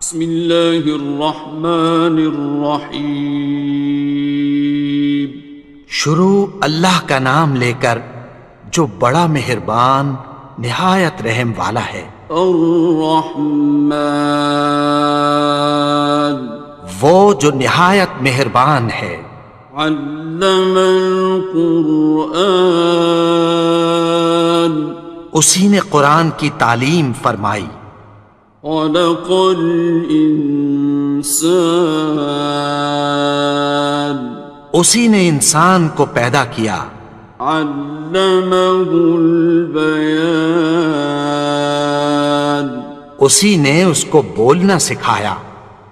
بسم اللہ الرحمن الرحیم۔ شروع اللہ کا نام لے کر جو بڑا مہربان نہایت رحم والا ہے۔ الرحمن، وہ جو نہایت مہربان ہے۔ علم القرآن، اسی نے قرآن کی تعلیم فرمائی۔ خلق الانسان، اسی نے انسان کو پیدا کیا۔ علمہ البیان، اسی نے اس کو بولنا سکھایا۔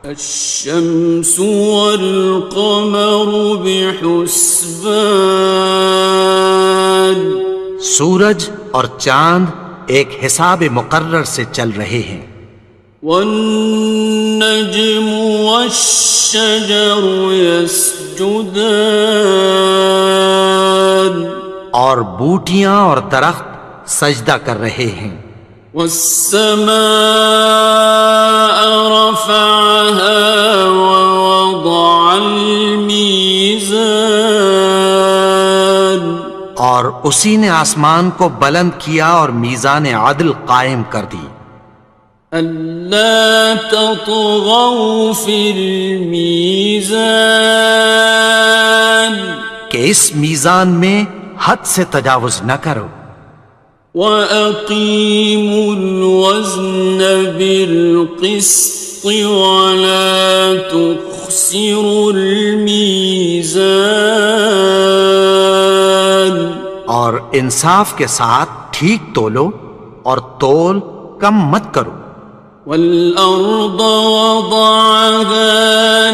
الشمس والقمر بحسبان، سورج اور چاند ایک حساب مقرر سے چل رہے ہیں۔ والنجم والشجر يسجدان، اور بوٹیاں اور درخت سجدہ کر رہے ہیں۔ والسماء رفعها ووضع الميزان، اور اسی نے آسمان کو بلند کیا اور میزان عدل قائم کر دی۔ ألا تطغوا في الميزان، کہ اس میزان میں حد سے تجاوز نہ کرو۔ وَأَقِيمُوا الْوَزْنَ بِالْقِسْطِ وَلَا تُخْسِرُوا الْمِيزَانَ، اور انصاف کے ساتھ ٹھیک تولو اور تول کم مت کرو۔ وَالْأَرْضَ وَضَعَهَا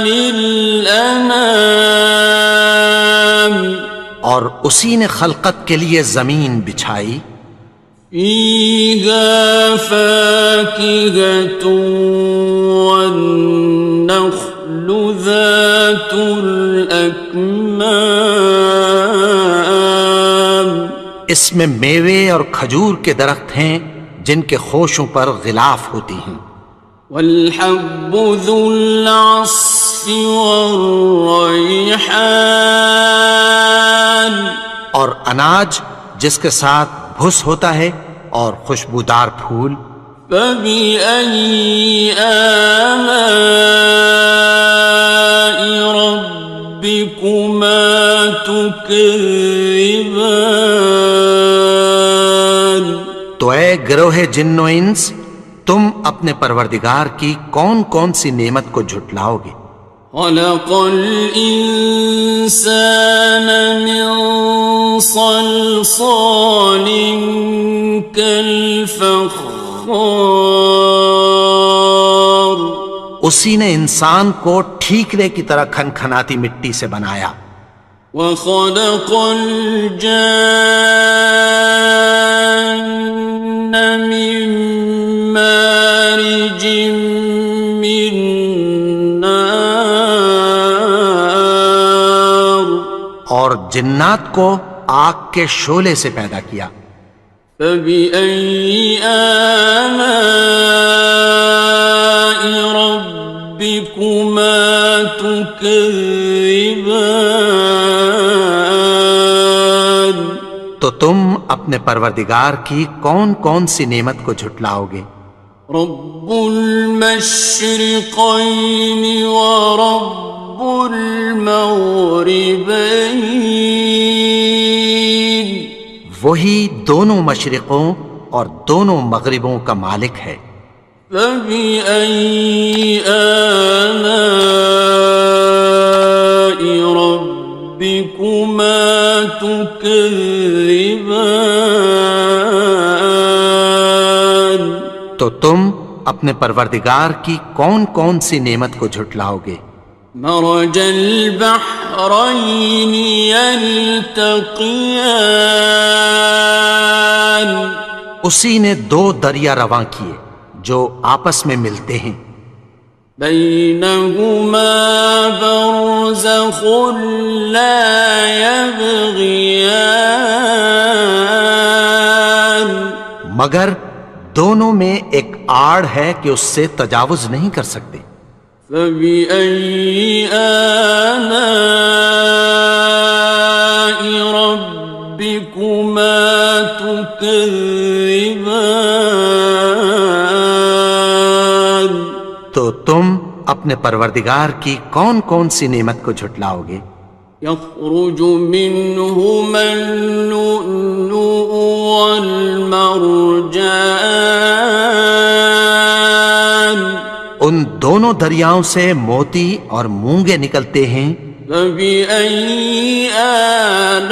لِلْأَنَامِ، اور اسی نے خلقت کے لیے زمین بچھائی۔ فِيهَا فَاكِهَةٌ وَالنَّخْلُ ذَاتُ الْأَكْمَامِ، اس میں میوے اور کھجور کے درخت ہیں جن کے خوشوں پر غلاف ہوتی ہیں۔ وَالْحَبُّ ذُو الْعَصْفِ وَالرَّيْحَانِ، اور اناج جس کے ساتھ بھس ہوتا ہے اور خوشبودار پھول۔ فَبِأَيِّ آلَاءِ رَبِّكُمَا تُكَذِّبَانِ، تو اے گروہ جن و انس، تم اپنے پروردگار کی کون کون سی نعمت کو جھٹلاؤ گے؟ خَلَقَ الْإِنسَانَ مِنْ صَلْصَالٍ كَالْفَخَّارِ، اسی نے انسان کو ٹھیکرے کی طرح کھنکھناتی مٹی سے بنایا۔ وَخَلَقَ الْجَانَّ مِن مَّارِجٍ مِّن نَّارٍ، اور جنات کو آگ کے شعلے سے پیدا کیا۔ فَبِأَيِّ آلَاءِ رَبِّكُمَا تُكَذِّبَانِ، تو تم اپنے پروردگار کی کون کون سی نعمت کو جھٹلاؤ گے؟ رب المشرقین ورب المغربین، وہی دونوں مشرقوں اور دونوں مغربوں کا مالک ہے۔ فَبِأَيِّ آلَاءِ رَبِّكُمَا تُكَذِّبَانِ، تو تم اپنے پروردگار کی کون کون سی نعمت کو جھٹلاؤ گے؟ مرج البحرین یلتقیان، اسی نے دو دریا رواں کیے جو آپس میں ملتے ہیں۔ بینہما برزخ لا یبغیان، مگر دونوں میں ایک آڑ ہے کہ اس سے تجاوز نہیں کر سکتے۔ فبأي آلاء ربكما تكذبان؟ تو تم اپنے پروردگار کی کون کون سی نعمت کو جھٹلاؤ گے؟ يخرج منهما اللؤلؤ والمرجان، ان دونوں دریاؤں سے موتی اور مونگے نکلتے ہیں۔ فبأي آلاء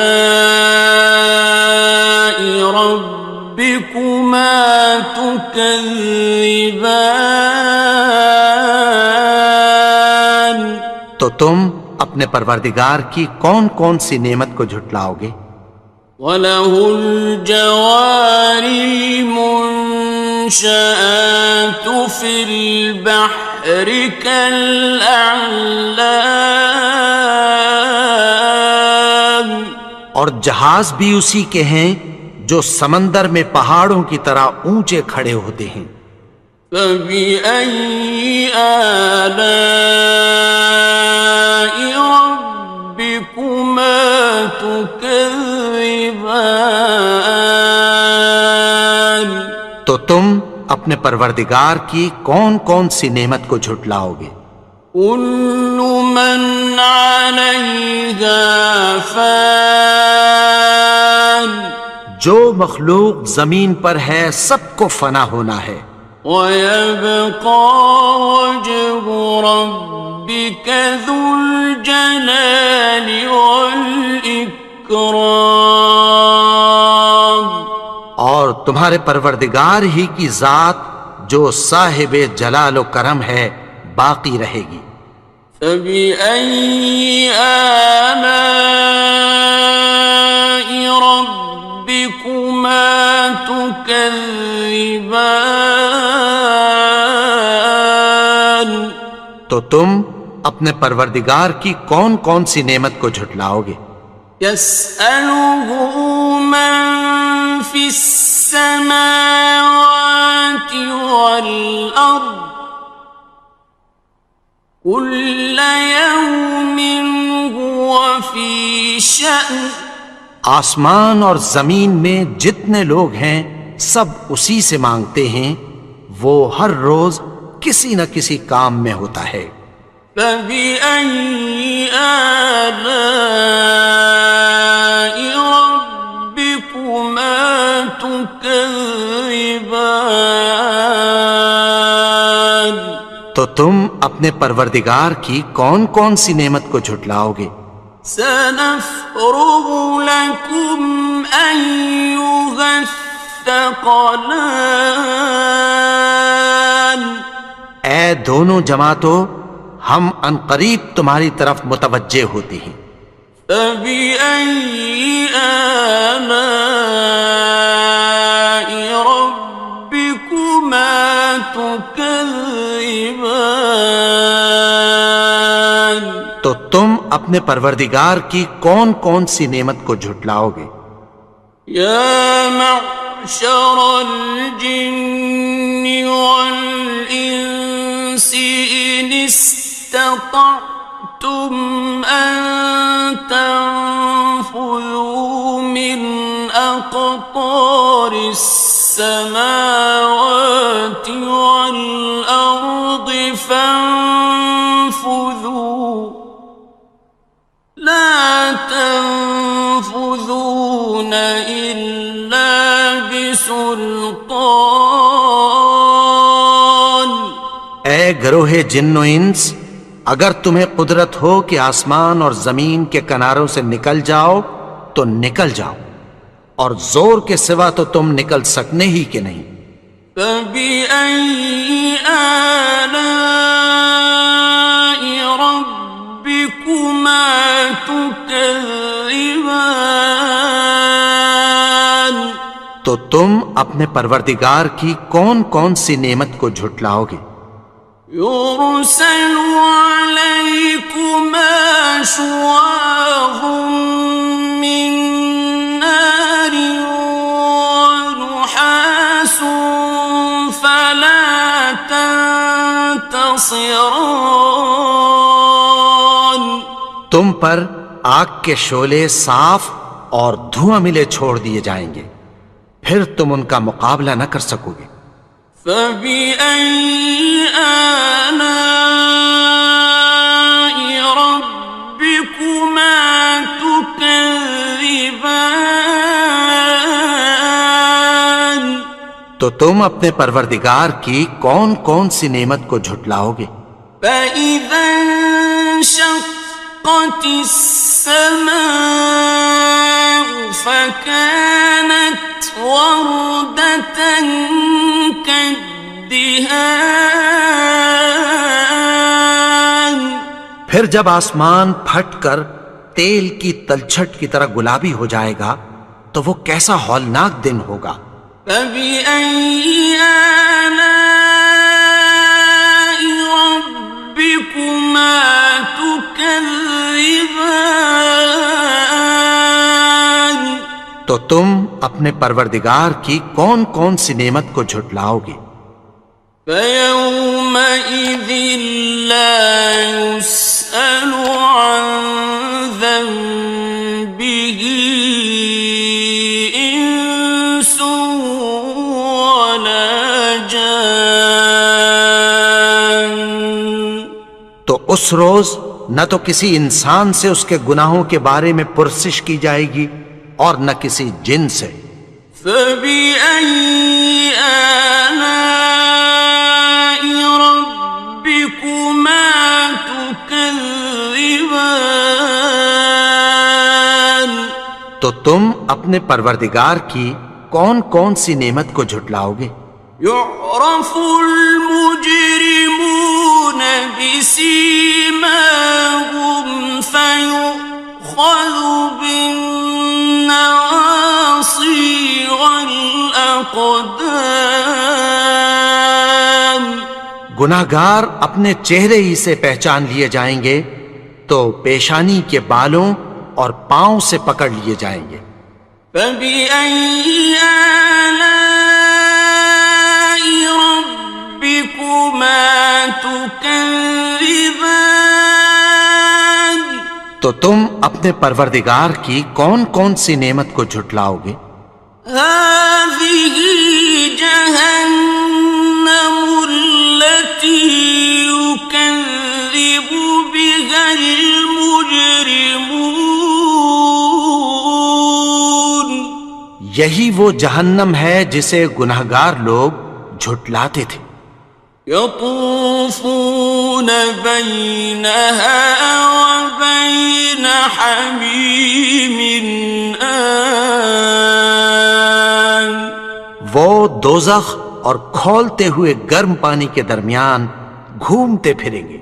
ربكما تكذبان؟ تو تم اپنے پروردگار کی کون کون سی نعمت کو جھٹلاؤ گے؟ وَلَهُ الْجَوَارِ الْمُنشَآتُ فِي الْبَحْرِ كَالْأَعْلَامِ، اور جہاز بھی اسی کے ہیں جو سمندر میں پہاڑوں کی طرح اونچے کھڑے ہوتے ہیں۔ فَبِأَيِّ آلَاءِ رَبِّكُمَا تُكَذِّبَانِ؟ تو تم اپنے پروردگار کی کون کون سی نعمت کو جھٹلاؤ گے؟ كُلُّ مَنْ عَلَيْهَا فَانٍ، جو مخلوق زمین پر ہے سب کو فنا ہونا ہے۔ وَيَبْقَى وَجْهُ رَبِّكَ ذُو الْجَلَالِ وَالْإِكْرَامِ، اور تمہارے پروردگار ہی کی ذات جو صاحب جلال و کرم ہے باقی رہے گی۔ فَبِأَيِّ آلَاءِ رَبِّكُمَا تُكَذِّبَانِ؟ تو تم اپنے پروردگار کی کون کون سی نعمت کو جھٹلاؤ گے؟ يَسْأَلُهُ مَن فِي السَّمَاوَاتِ وَالْأَرْضِ كُلَّ يَوْمٍ هُوَ فِي شَأْنٍ، آسمان اور زمین میں جتنے لوگ ہیں سب اسی سے مانگتے ہیں، وہ ہر روز کسی نہ کسی کام میں ہوتا ہے۔ فَبِأَيِّ آلَاءِ رَبِّكُمَا تُكَذِّبَانِ؟ تو تم اپنے پروردگار کی کون کون سی نعمت کو جھٹلاؤ گے؟ سَنَفْرُغُ لَكُمْ أَيُّهَ الثَّقَلَانِ، اے دونوں جماعتوں، ہم عنقریب تمہاری طرف متوجہ ہوتے ہیں۔ فَبِأَيِّ آلَاءِ رَبِّكُمَا تُكَذِّبَانِ؟ تو تم اپنے پروردگار کی کون کون سی نعمت کو جھٹلاؤ گے؟ يَا مَعْشَرَ الْجِنِّ وَالْإِنسِ إِنِ اسْتَطَعْتُمْ أَن تَنفُذُوا مِنْ أَقْطَارِ السَّمَاوَاتِ وَالْأَرْضِ فَانفُذُوا لَا تَنفُذُونَ إِلَّا بِسُلْطَانٍ۔ اے گروہ جن و انس، اگر تمہیں قدرت ہو کہ آسمان اور زمین کے کناروں سے نکل جاؤ تو نکل جاؤ، اور زور کے سوا تو تم نکل سکنے ہی کہ نہیں۔ فَبِأَيِّ آلَاءِ رَبِّكُمَا تُكَذِّبَانِ؟ تو تم اپنے پروردگار کی کون کون سی نعمت کو جھٹلاؤ گے؟ يُرْسَلُ عَلَيْكُمَا شُوَاظٌ مِّن نَّارٍ وَنُحَاسٌ خاصران. تم پر آگ کے شعلے صاف اور دھواں ملے چھوڑ دیے جائیں گے، پھر تم ان کا مقابلہ نہ کر سکو گے۔ فَبِأَيِّ آلَاءِ رَبِّكُمَا تُكَذِّبَانِ. تو تم اپنے پروردگار کی کون کون سی نعمت کو جھٹلاؤ گے؟ فَإِذَا انشَقَّتِ السَّمَاءُ فَكَانَتْ وَرْدَةً كَالدِّهَانِ. پھر جب آسمان پھٹ کر تیل کی تلچھٹ کی طرح گلابی ہو جائے گا تو وہ کیسا ہولناک دن ہوگا۔ فَبِأَيِّ آلَاءِ رَبِّكُمَا تُكَذِّبَانِ. تو تم اپنے پروردگار کی کون کون سی نعمت کو جھٹلاؤ گے؟ فَيَوْمَئِذٍ لَا يُسْأَلُ عَنْ ذَنبِهِ إِنسٌ وَلَا جَانٌ. تو اس روز نہ تو کسی انسان سے اس کے گناہوں کے بارے میں پرسش کی جائے گی اور نہ کسی جن سے۔ فَبِأَيِّ آلَاءِ رَبِّكُمَا تُكَذِّبَانِ. تو تم اپنے پروردگار کی کون کون سی نعمت کو جھٹلاؤ گے؟ يُعْرَفُ الْمُجْرِمُونَ بِسِيمَاهُمْ فَيُؤْخَذُ بِالنَّوَاصِي وَالْأَقْدَامِ. گناہگار اپنے چہرے ہی سے پہچان لیے جائیں گے تو پیشانی کے بالوں اور پاؤں سے پکڑ لیے جائیں گے۔ فَبِأَيِّ آلَاءِ رَبِّكُمَا تُكَذِّبَانِ. تو تم اپنے پروردگار کی کون کون سی نعمت کو جھٹلاؤ گے؟ هَٰذِهِ جَهَنَّمُ الَّتِي يُكَذِّبُ بِهَا الْمُجْرِمُونَ. یہی وہ جہنم ہے جسے گناہگار لوگ جھٹلاتے تھے۔ يَطُوفُونَ بَيْنَهَا وَبَيْنَ حَمِيمٍ آنٍ. وہ دوزخ اور کھولتے ہوئے گرم پانی کے درمیان گھومتے پھریں گے۔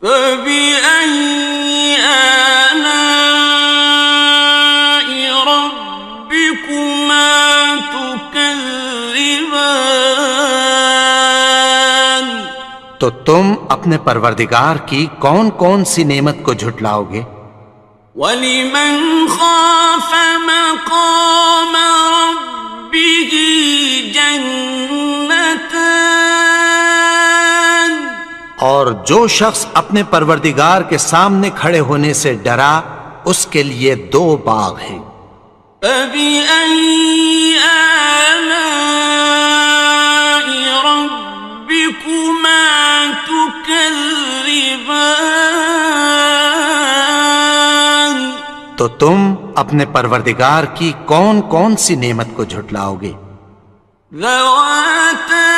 فَبِأَيِّ آلَاءِ رَبِّكُمَا تُكَذِّبَانِ. تو تم اپنے پروردگار کی کون کون سی نعمت کو جھٹلاؤ گے؟ وَلِمَنْ خَافَ مَقَامَ رَبِّهِ جَنَّتَانِ. اور جو شخص اپنے پروردگار کے سامنے کھڑے ہونے سے ڈرا اس کے لیے دو باغ ہیں۔ فَبِأَيِّ آلَاءِ رَبِّكُمَا تُكَذِّبَانِ. تو تم اپنے پروردگار کی کون کون سی نعمت کو جھٹلاؤ گے؟ ذَوَاتَا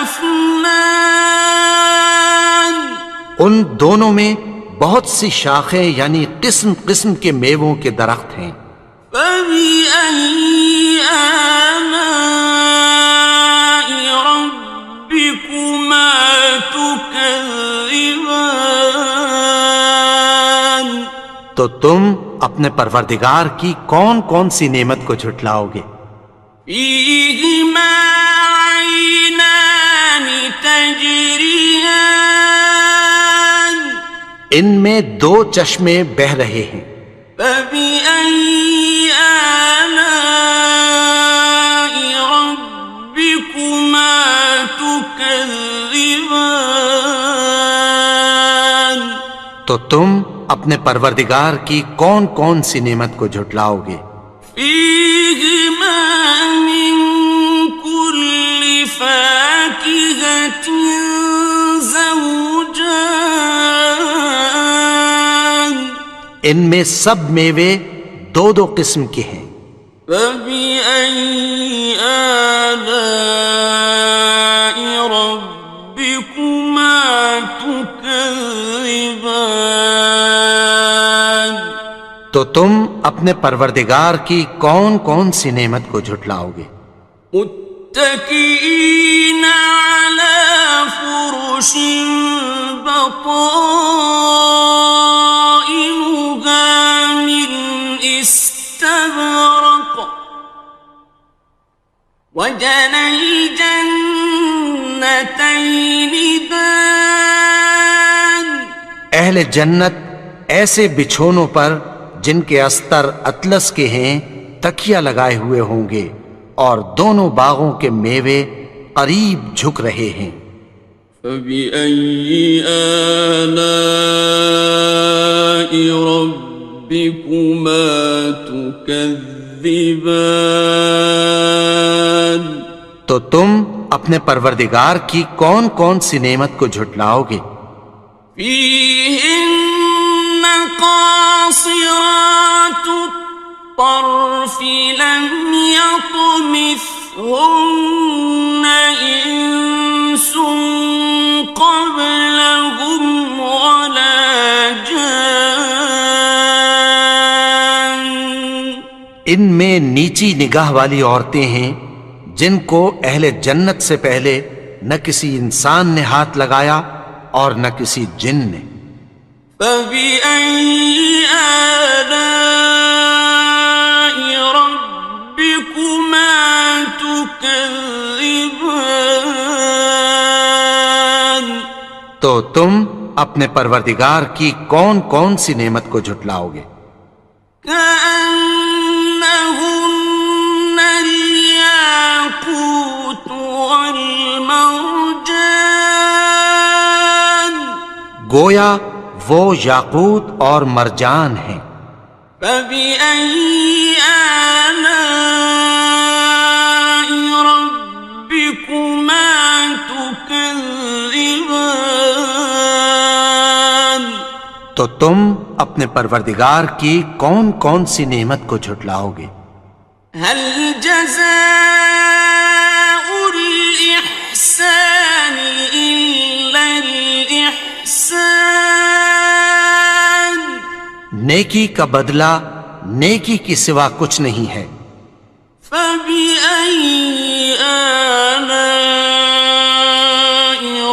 أَفْنَانٍ. ان دونوں میں بہت سی شاخیں یعنی قسم قسم کے میووں کے درخت ہیں۔ فَبِأَيِّ آلَاءِ رَبِّكُمَا تُكَذِّبَانِ. تو تم اپنے پروردگار کی کون کون سی نعمت کو جھٹلاؤ گے؟ فِيهِمَا عَيْنَانِ تَجْرِيَانِ. ان میں دو چشمے بہہ رہے ہیں۔ فَبِأَيِّ آلَاءِ رَبِّكُمَا تُكَذِّبَانِ. تكذبان تو تم اپنے پروردگار کی کون کون سی نعمت کو جھٹلاؤ گے؟ فيهما من كل فاكهة زوجان ان میں سب میوے دو دو قسم کے ہیں۔ فبأي آلاء ربكما تكذبان تو تم اپنے پروردگار کی کون کون سی نعمت کو جھٹلاؤ گے؟ متكئين على فرش بطائنها من استبرق وجنى الجنتين دان اہل جنت ایسے بچھونوں پر جن کے استر اطلس کے ہیں تکیہ لگائے ہوئے ہوں گے، اور دونوں باغوں کے میوے قریب جھک رہے ہیں۔ فبأي آلاء ربكما تكذبان تو تم اپنے پروردگار کی کون کون سی نعمت کو جھٹلاؤ گے؟ فيهن قاصرات الطرف لم يطمثهن إنس قبلهم ولا جان ان میں نیچی نگاہ والی عورتیں ہیں جن کو اہل جنت سے پہلے نہ کسی انسان نے ہاتھ لگایا اور نہ کسی جن نے۔ فبأي آلاء ربكما تكذبان تو تم اپنے پروردگار کی کون کون سی نعمت کو جھٹلاؤ گے؟ كأنهن الياقوت والمرجان گویا وہ یاقوت اور مرجان ہیں۔ فبأي آلاء ربكما تكذبان تو تم اپنے پروردگار کی کون کون سی نعمت کو جھٹلاؤ گے؟ هل جزاء الإحسان إلا الإحسان نیکی کا بدلہ نیکی کی سوا کچھ نہیں ہے۔ فبأي آلاء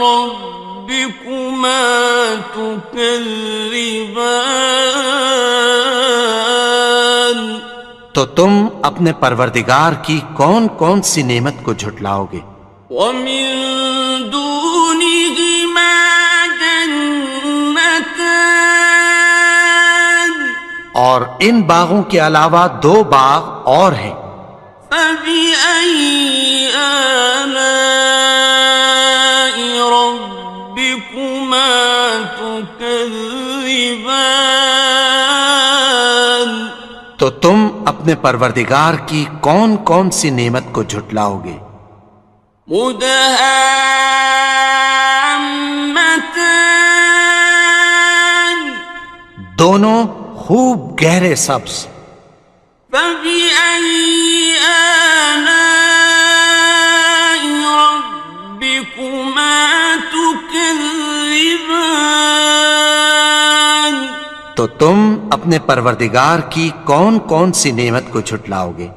ربكما تكذبان تو تم اپنے پروردگار کی کون کون سی نعمت کو جھٹلاؤ گے؟ ومن دونهما جنتان اور ان باغوں کے علاوہ دو باغ اور ہیں۔ فبأي آلاء ربكما تكذبان تو تم اپنے پروردگار کی کون کون سی نعمت کو جھٹلاؤ گے؟ مدهامتان دونوں خوب گہرے سبز۔ فبأي آلاء ربكما تكذبان تو تم اپنے پروردگار کی کون کون سی نعمت کو جھٹلاؤ گے؟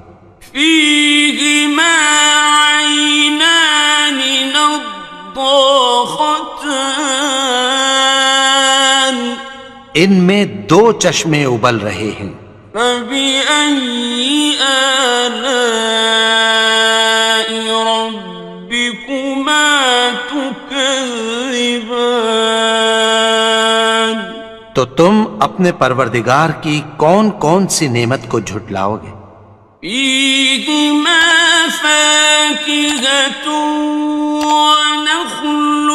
فيهما عينان نضاختان ان میں دو چشمے ابل رہے ہیں۔ فبأي آلاء ربكما تكذبان تو تم اپنے پروردگار کی کون کون سی نعمت کو جھٹلاؤ گے؟ فيهما فاكهة ونخل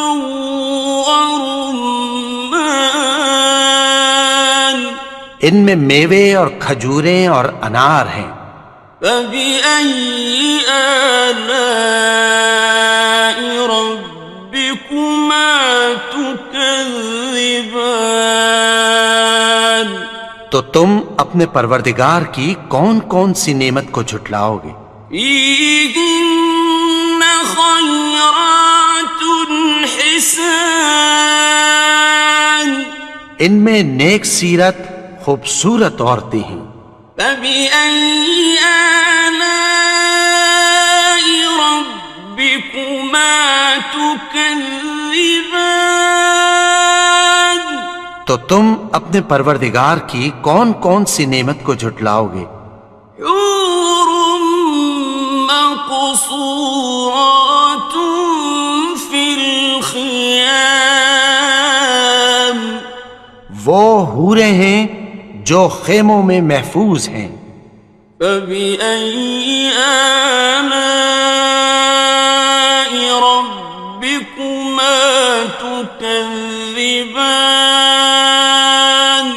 ورمان ان میں میوے اور کھجوریں اور انار ہیں. فبأي آلاء ربكما تكذبان تو تم اپنے پروردگار کی کون کون سی نعمت کو جھٹلاؤ گے؟ فيهن خيرات حسان ان میں نیک سیرت خوبصورت عورتیں ہیں. فبأي آلاء ربكما تكذبان تو تم اپنے پروردگار کی کون کون سی نعمت کو جھٹلاؤ گے؟ حور مقصورات في الخيام وہ حوریں ہیں جو خیموں میں محفوظ ہیں. فبأي آلاء ربكما تكذبان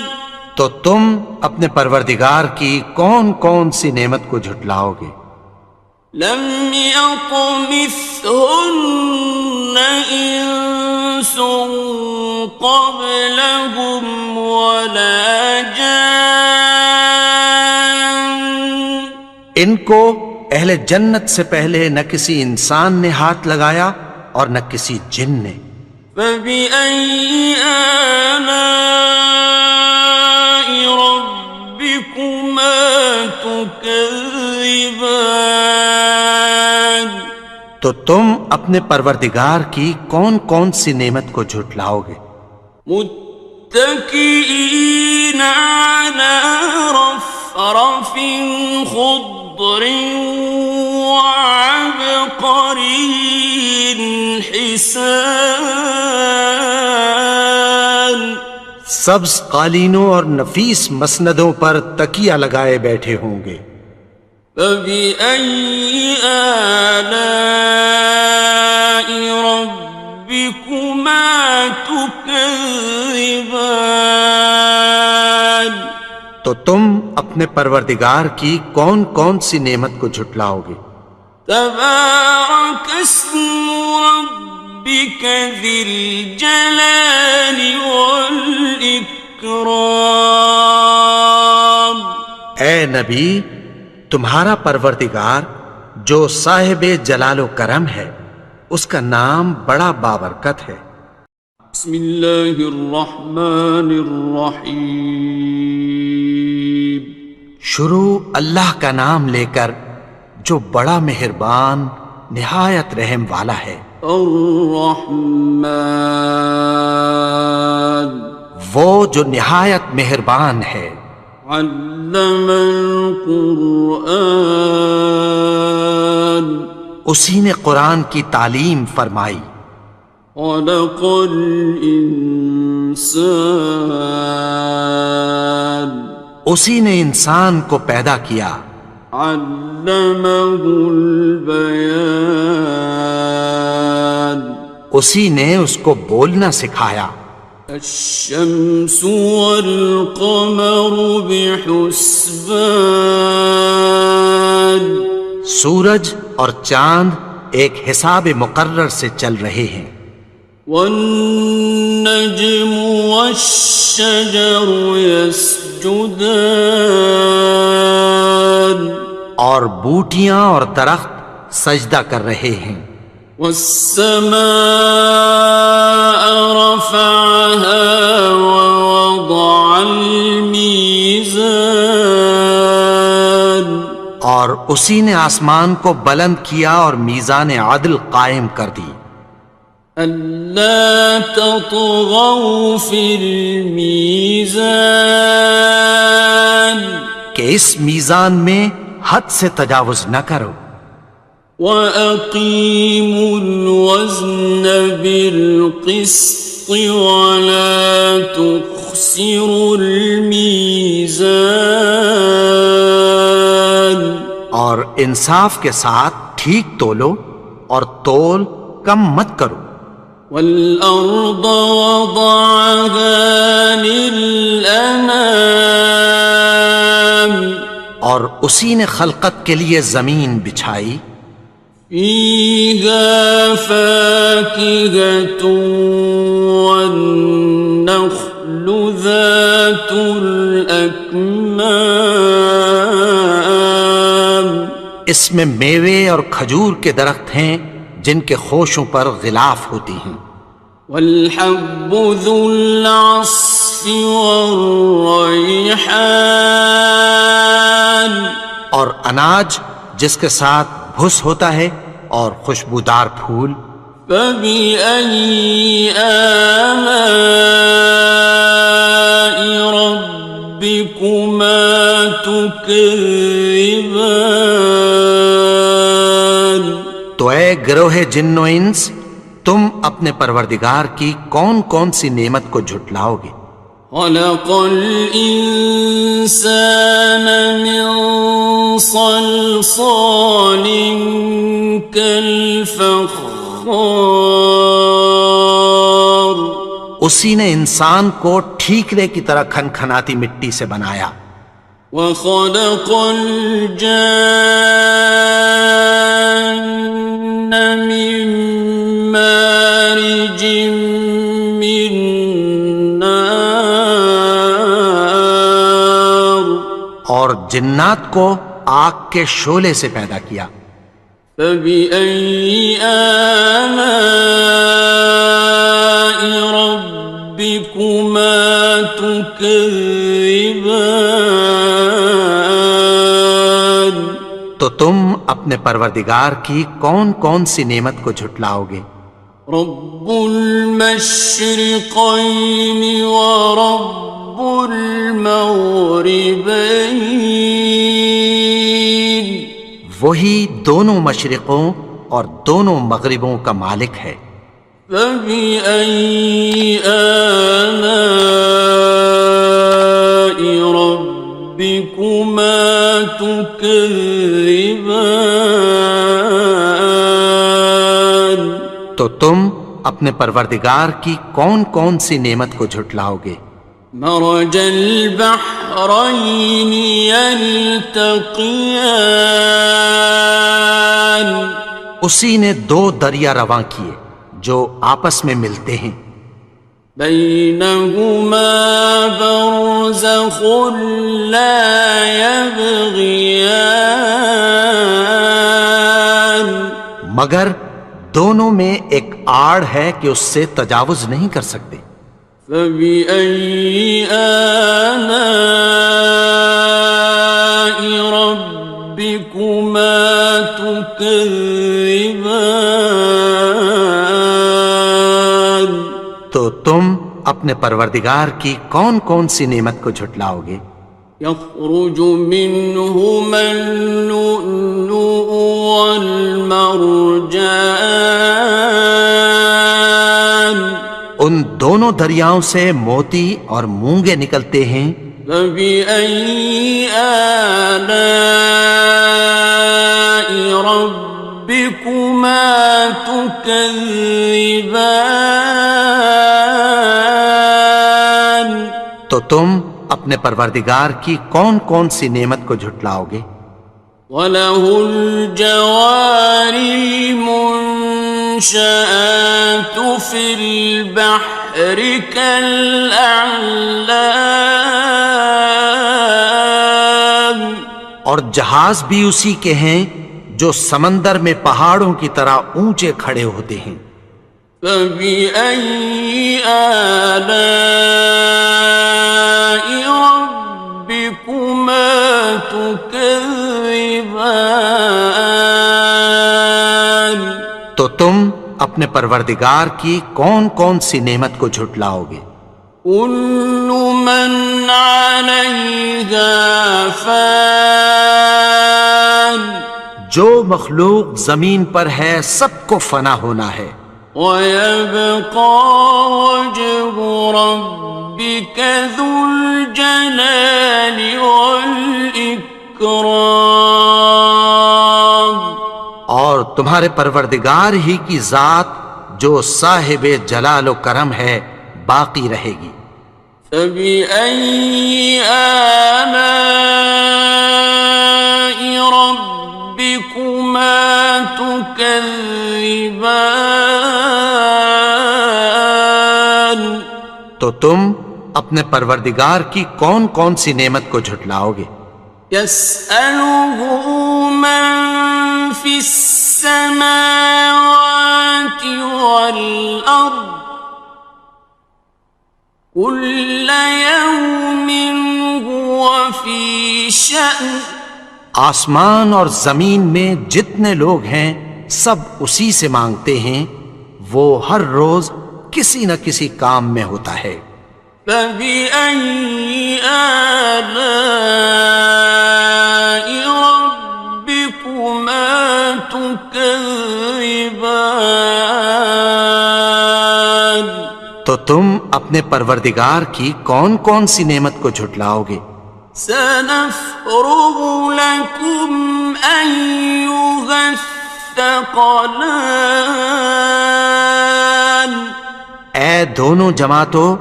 تو تم اپنے پروردگار کی کون کون سی نعمت کو جھٹلاؤ گے؟ لم يطمثهن إنس قبلهم ولا جان ان کو اہل جنت سے پہلے نہ کسی انسان نے ہاتھ لگایا اور نہ کسی جن نے. فبأي آلاء ربكما تكذبان تو تم اپنے پروردگار کی کون کون سی نعمت کو جھٹلاؤ گے؟ متكئين على رفرف خضر وعبقري حسان سبز قالینوں اور نفیس مسندوں پر تکیہ لگائے بیٹھے ہوں گے. فبأي آلاء ربكما تكذبان تو تم اپنے پروردگار کی کون کون سی نعمت کو جھٹلاؤ گے؟ تبارك اسم ربك ذي الجلال والإكرام اے نبی، تمہارا پروردگار جو صاحب جلال و کرم ہے، اس کا نام بڑا بابرکت ہے. بسم اللہ الرحمن الرحیم شروع اللہ کا نام لے کر جو بڑا مہربان نہایت رحم والا ہے. الرحمن وہ جو نہایت مہربان ہے. علم القرآن اسی نے قرآن کی تعلیم فرمائی. خلق الانسان اسی نے انسان کو پیدا کیا. علمہ البیان اسی نے اس کو بولنا سکھایا. الشمس والقمر بحسبان سورج اور چاند ایک حساب مقرر سے چل رہے ہیں. والنجم والشجر يسجدان اور بوٹیاں اور درخت سجدہ کر رہے ہیں. والسماء رفعها ووضع الميزان اور اسی نے آسمان کو بلند کیا اور میزان عدل قائم کر دی. ألا تطغوا في الميزان کہ اس میزان میں حد سے تجاوز نہ کرو. وَأَقِيمُوا الْوَزْنَ بِالْقِسْطِ وَلَا تُخْسِرُوا الْمِيزَانَ اور انصاف کے ساتھ ٹھیک تولو اور تول کم مت کرو. والأرض وضعها للأنام اور اسی نے خلقت کے لیے زمین بچھائی. فيها فاكهة والنخل ذات الأكمام اس میں میوے اور کھجور کے درخت ہیں جن کے خوشوں پر غلاف ہوتی ہیں. والحب ذو العصف والریحان اور اناج جس کے ساتھ بھس ہوتا ہے اور خوشبودار پھول. فبأي آلاء ربكما تكذبان تو اے گروہ جن و انس، تم اپنے پروردگار کی کون کون سی نعمت کو جھٹلاؤ گے؟ خلق الإنسان من صلصال كالفخار اسی نے انسان کو ٹھیکرے کی طرح کھنکھناتی مٹی سے بنایا. وخلق الجان من مارج من نار اور جنات کو آگ کے شعلے سے پیدا کیا. فبأي آلاء ربكما تكذبان تو تم اپنے پروردگار کی کون کون سی نعمت کو جھٹلاؤ گے؟ رب المشرقين ورب المغربين وہی دونوں مشرقوں اور دونوں مغربوں کا مالک ہے. فبأي آلاء ربكما تكذبان تو تم اپنے پروردگار کی کون کون سی نعمت کو جھٹلاؤ گے؟ مرج البحرين يلتقيان اسی نے دو دریا رواں کیے جو آپس میں ملتے ہیں. بينهما برزخ لا يبغيان مگر دونوں میں ایک آڑ ہے کہ اس سے تجاوز نہیں کر سکتے. فبأي آلاء ربكما تكذبان تو تم اپنے پروردگار کی کون کون سی نعمت کو جھٹلاؤ گے؟ يخرج منهما اللؤلؤ والمرجان ان دونوں دریاؤں سے موتی اور مونگے نکلتے ہیں. فبأي آلاء ربكما تكذبان تو تم اپنے پروردگار کی کون کون سی نعمت کو جھٹلاؤ گے؟ وَلَهُ الْجَوَارِ الْمُنشَآتُ فِي الْبَحْرِ كَالْأَعْلَامِ اور جہاز بھی اسی کے ہیں جو سمندر میں پہاڑوں کی طرح اونچے کھڑے ہوتے ہیں. فَبِأَيِّ آلَاءِ رَبِّكُمَا تُكَذِّبَانِ تو تم اپنے پروردگار کی کون کون سی نعمت کو جھٹلاؤ گے؟ كُلُّ مَنْ عَلَيْهَا فَانٍ جو مخلوق زمین پر ہے سب کو فنا ہونا ہے. وَيَبْقَى وَجْهُ رَبِّكَ ذُو الْجَلَالِ وَالْإِكْرَامِ تمہارے پروردگار ہی کی ذات جو صاحب جلال و کرم ہے باقی رہے گی۔ فبأي آلاء ربكما تكذبان؟ تو تم اپنے پروردگار کی کون کون سی نعمت کو جھٹلاؤ گے؟ يسأله من في السماوات والأرض كل يوم هو في شأن۔ آسمان اور زمین میں جتنے لوگ ہیں سب اسی سے مانگتے ہیں، وہ ہر روز کسی نہ کسی کام میں ہوتا ہے۔ فبأي آلاء ربكما تكذبان؟ تو تم اپنے پروردگار کی کون کون سی نعمت کو جھٹلاؤ گے؟ سنفرغ لكم أيها الثقلان۔ اے دونوں جماعتوں،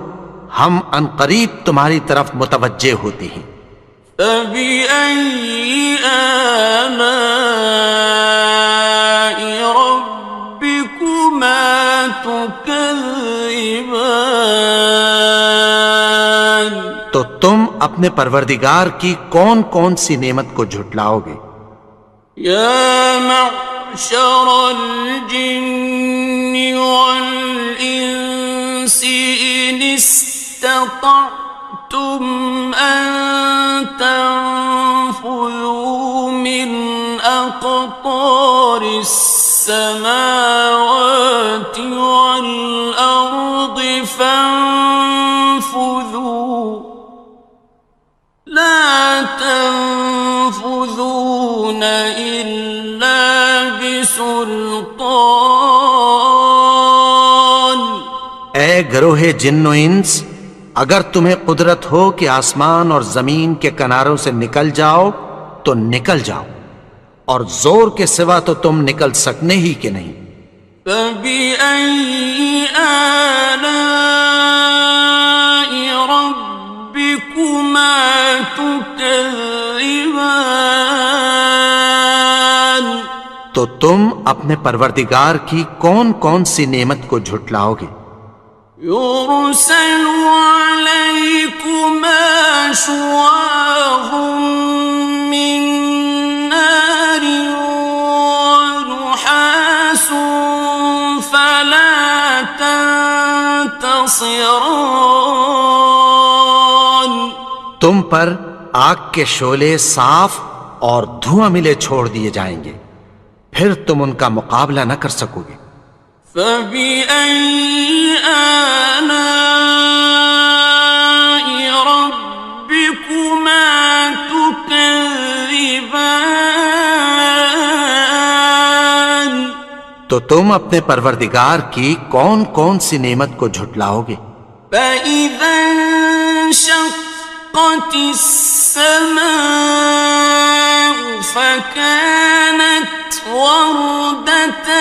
ہم عنقریب تمہاری طرف متوجہ ہوتے ہیں۔ فبأي آلاء ربكما تكذبان؟ تو تم اپنے پروردگار کی کون کون سی نعمت کو جھٹلاؤ گے؟ يا معشر الجن والإنس إن استطعتم أن تنفذوا من أقطار السماوات والأرض فانفذوا لا تنفذون إلا بسلطان۔ اے گروہ جن و انس، اگر تمہیں قدرت ہو کہ آسمان اور زمین کے کناروں سے نکل جاؤ تو نکل جاؤ، اور زور کے سوا تو تم نکل سکنے ہی کہ نہیں۔ فبأي آلاء ربكما تكذبان؟ تو تم اپنے پروردگار کی کون کون سی نعمت کو جھٹلاؤ گے؟ يرسل عليكما شواظ من نار ونحاس فلا تنتصران۔ تم پر آگ کے شعلے صاف اور دھواں ملے چھوڑ دیے جائیں گے، پھر تم ان کا مقابلہ نہ کر سکو گے۔ فبأي آلاء ربكما تكذبان؟ تو تم اپنے پروردگار کی کون کون سی نعمت کو جھٹلاؤ گے؟ فإذا انشقت السماء فكانت وردة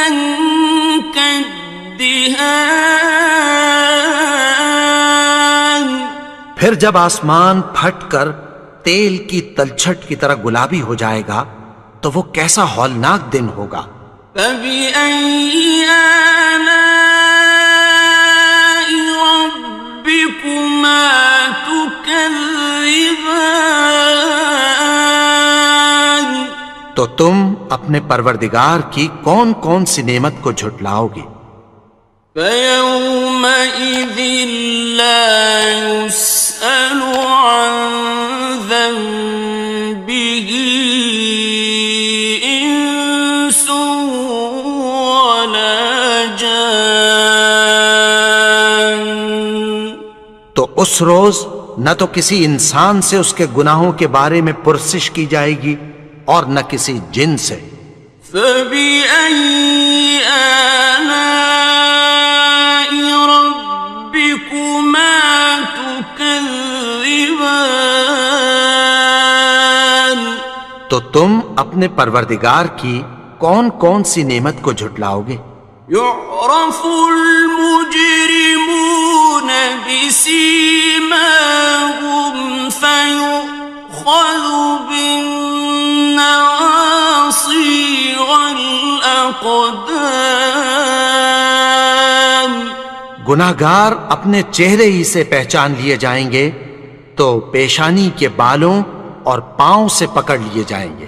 كالدهان۔ پھر جب آسمان پھٹ کر تیل کی تلچھٹ کی طرح گلابی ہو جائے گا تو وہ کیسا ہولناک دن ہوگا۔ فبأي آلاء ربكما تكذبان؟ تو تم اپنے پروردگار کی کون کون سی نعمت کو جھٹلاؤ گے؟ فيومئذ لا يسأل عن ذنبه إنس ولا جان۔ تو اس روز نہ تو کسی انسان سے اس کے گناہوں کے بارے میں پرسش کی جائے گی اور نہ کسی جن سے۔ فبأي آلاء ربكما تكذبان؟ تو تم اپنے پروردگار کی کون کون سی نعمت کو جھٹلاؤ گے؟ يعرف المجرمون بسيماهم فيؤخذ بالنواصي والأقدام. گناہگار اپنے چہرے ہی سے پہچان لیے جائیں گے تو پیشانی کے بالوں اور پاؤں سے پکڑ لیے جائیں گے.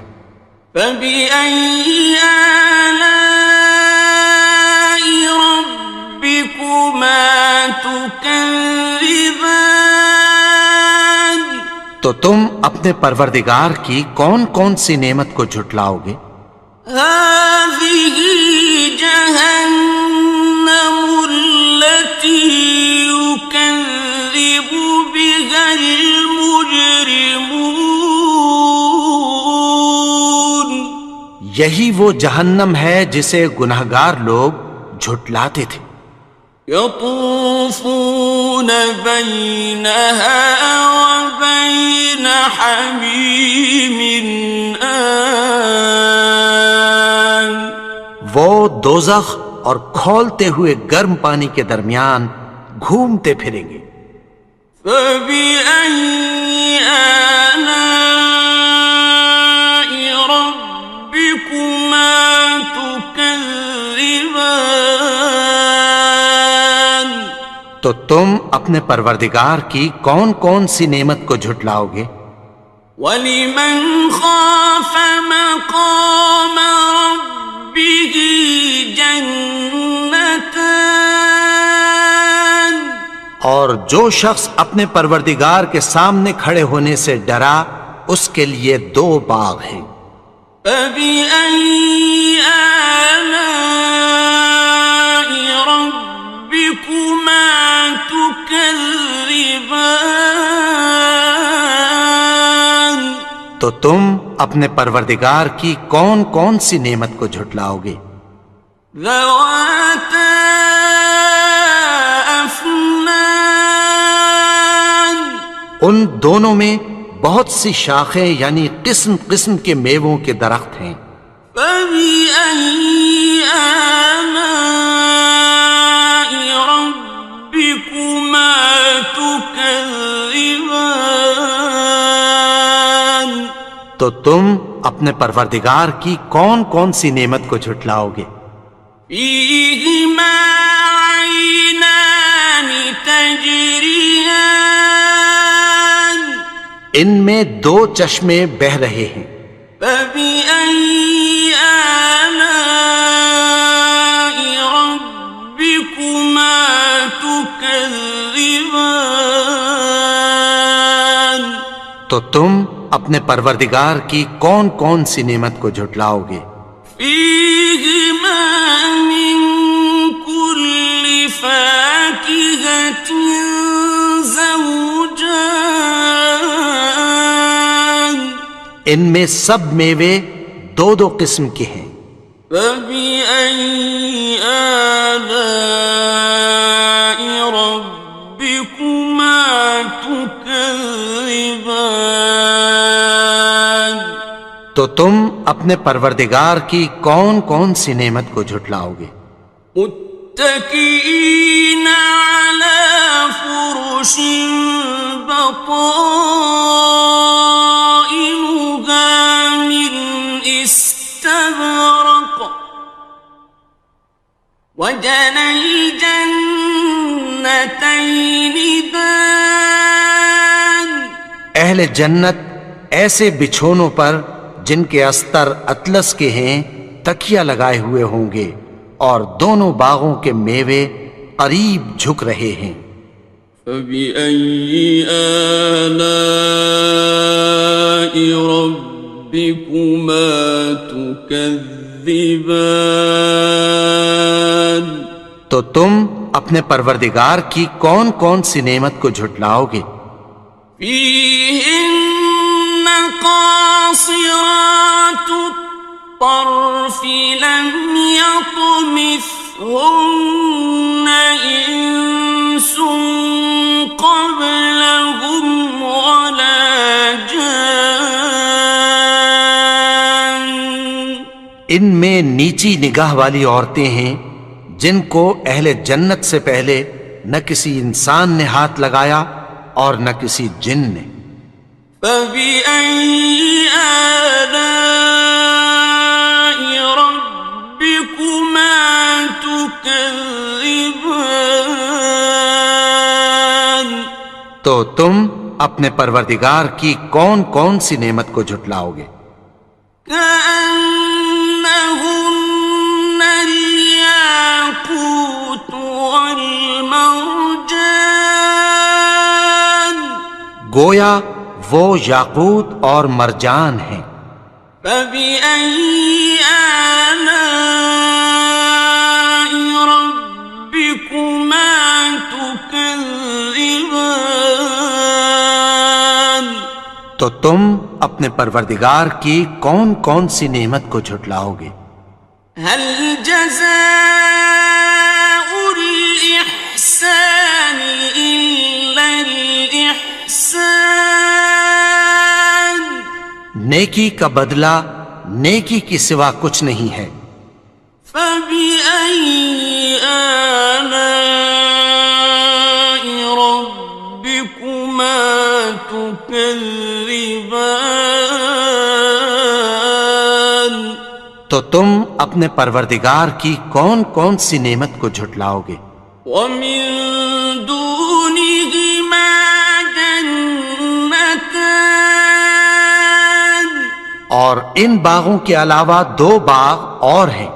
فبأي آلاء ربكما تكذبان. تو تم اپنے پروردگار کی کون کون سی نعمت کو جھٹلاؤ گے؟ هذه جهنم التي يكذب بها المجرمون. یہی وہ جہنم ہے جسے گناہگار لوگ جھٹلاتے تھے. يطوفون بينها وبين حميم آن. وہ دوزخ اور کھولتے ہوئے گرم پانی کے درمیان گھومتے پھریں گے. فبأي آلاء ربكما تكذبان. تو تم اپنے پروردگار کی کون کون سی نعمت کو جھٹلاؤ گے؟ وَلِمَنْ خَافَ مَقَامَ رَبِّهِ جَنَّتَانِ. اور جو شخص اپنے پروردگار کے سامنے کھڑے ہونے سے ڈرا اس کے لیے 2 باغ ہیں. فَبِأَيِّ آلَاءِ رَبِّكُمَا تُكَذِّبَانِ. تو تم اپنے پروردگار کی کون کون سی نعمت کو جھٹلاؤ گے؟ ذَوَاتَا أَفْنَانٍ. ان دونوں میں بہت سی شاخیں یعنی قسم قسم کے میووں کے درخت ہیں. فَبِأَيِّ آلَاءِ رَبِّكُمَا تُكَذِّبَانِ. تو تم اپنے پروردگار کی کون کون سی نعمت کو جھٹلاؤ گے؟ فِيهِمَا عَيْنَانِ تَجْرِيَانِ. ان میں 2 چشمے بہہ رہے ہیں. فَبِأَيِّ آلَاءِ رَبِّكُمَا تُكَذِّبَانِ. تو تم اپنے پروردگار کی کون کون سی نعمت کو جھٹلاؤ گے؟ فِيهِمَا مِن كُلِّ فَاكِهَةٍ زَوْجَانِ. ان میں سب میوے 2 قسم کے ہیں. فَبِأَيِّ آلَاءِ رَبِّكُمَا تُكَذِّبَانِ. تو تم اپنے پروردگار کی کون کون سی نعمت کو جھٹلاؤ گے؟ متكئين على فرش بطائنها من استبرق وجنى الجنتين دان. اہل جنت ایسے بچھونوں پر جن کے استر اطلس کے ہیں تکیہ لگائے ہوئے ہوں گے اور دونوں باغوں کے میوے قریب جھک رہے ہیں. فَبِأَيِّ آلَاءِ رَبِّكُمَا تُكَذِّبَانِ. تو تم اپنے پروردگار کی کون کون سی نعمت کو جھٹلاؤ گے؟ فِيهِنَّ قَاصِرَاتُ الطَّرْفِ لَمْ يَطْمِثْهُنَّ إِنسٌ قَبْلَهُمْ وَلَا جَانٌّ. ان میں نیچی نگاہ والی عورتیں ہیں جن کو اہل جنت سے پہلے نہ کسی انسان نے ہاتھ لگایا اور نہ کسی جن نے۔ فَبِأَيِّ آلَاءِ رَبِّكُمَا تُكَذِّبَانِ، تو تم اپنے پروردگار کی کون کون سی نعمت کو جھٹلاؤ گے؟ كأنهن الياقوت والمرجان، گویا وہ یاقوت اور مرجان ہیں۔ فبأي آلاء ربكما تكذبان، تو تم اپنے پروردگار کی کون کون سی نعمت کو جھٹلاؤ گے؟ هل جزاء الإحسان إلا الإحسان، نیکی کا بدلہ نیکی کی سوا کچھ نہیں ہے۔ فبأي آلاء ربكما تكذبان، تو تم اپنے پروردگار کی کون کون سی نعمت کو جھٹلاؤ گے؟ ومن دونهما جنتان، اور ان باغوں کے علاوہ دو باغ اور ہیں۔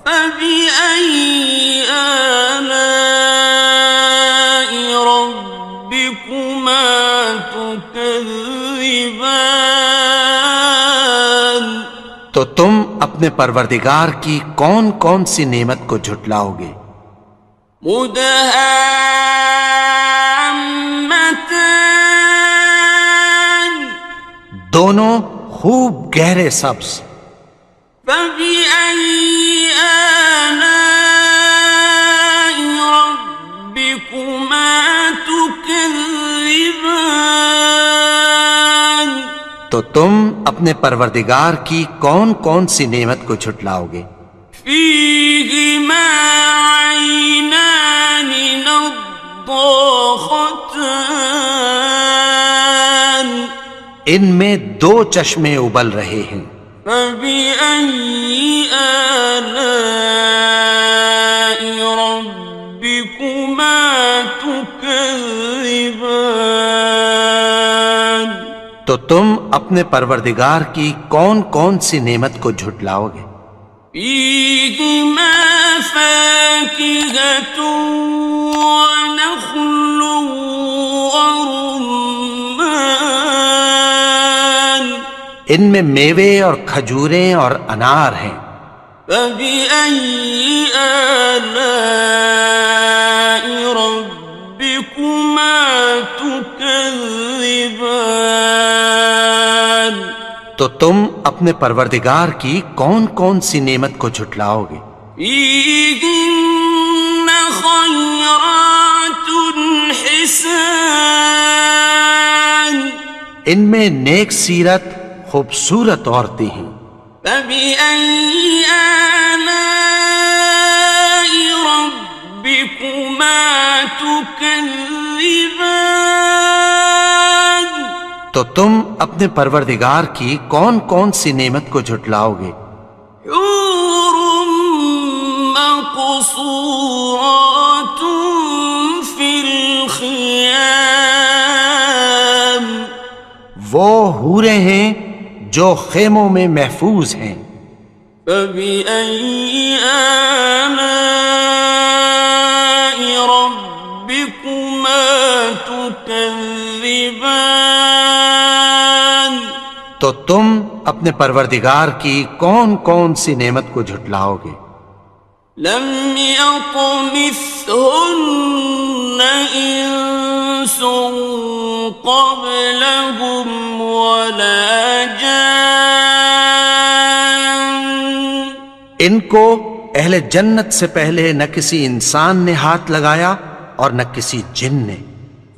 فبأي آلاء ربكما تكذبان، تو تم اپنے پروردگار کی کون کون سی نعمت کو جھٹلاؤ گے؟ مدهامتان، دونوں خوب گہرے سبز۔ فبأي آلاء ربكما تكذبان، تو تم اپنے پروردگار کی کون کون سی نعمت کو جھٹلاؤ گے؟ فيهما عينان نضاختان، ان میں دو چشمے ابل رہے ہیں۔ فبأي آلاء ربكما تكذبان، تو تم اپنے پروردگار کی کون کون سی نعمت کو جھٹلاؤ گے؟ فيهما فاكهة ونخل ورمان، ان میں میوے اور کھجوریں اور انار ہیں۔ فبأي آلاء ربكما تكذبان، تو تم اپنے پروردگار کی کون کون سی نعمت کو جھٹلاؤ گے؟ فيهن خيرات حسان، ان میں نیک سیرت خوبصورت عورتیں ہیں۔ فبأي آلاء ربكما تكذبان، تو تم اپنے پروردگار کی کون کون سی نعمت کو جھٹلاؤ گے؟ حور مقصورات في الخيام، وہ حوریں ہیں جو خیموں میں محفوظ ہیں۔ فبأي آلاء ربكما تكذبان، تو تم اپنے پروردگار کی کون کون سی نعمت کو جھٹلاؤ گے؟ لم يطمثهن إنس قبلهم ولا جان، ان کو اہل جنت سے پہلے نہ کسی انسان نے ہاتھ لگایا اور نہ کسی جن نے۔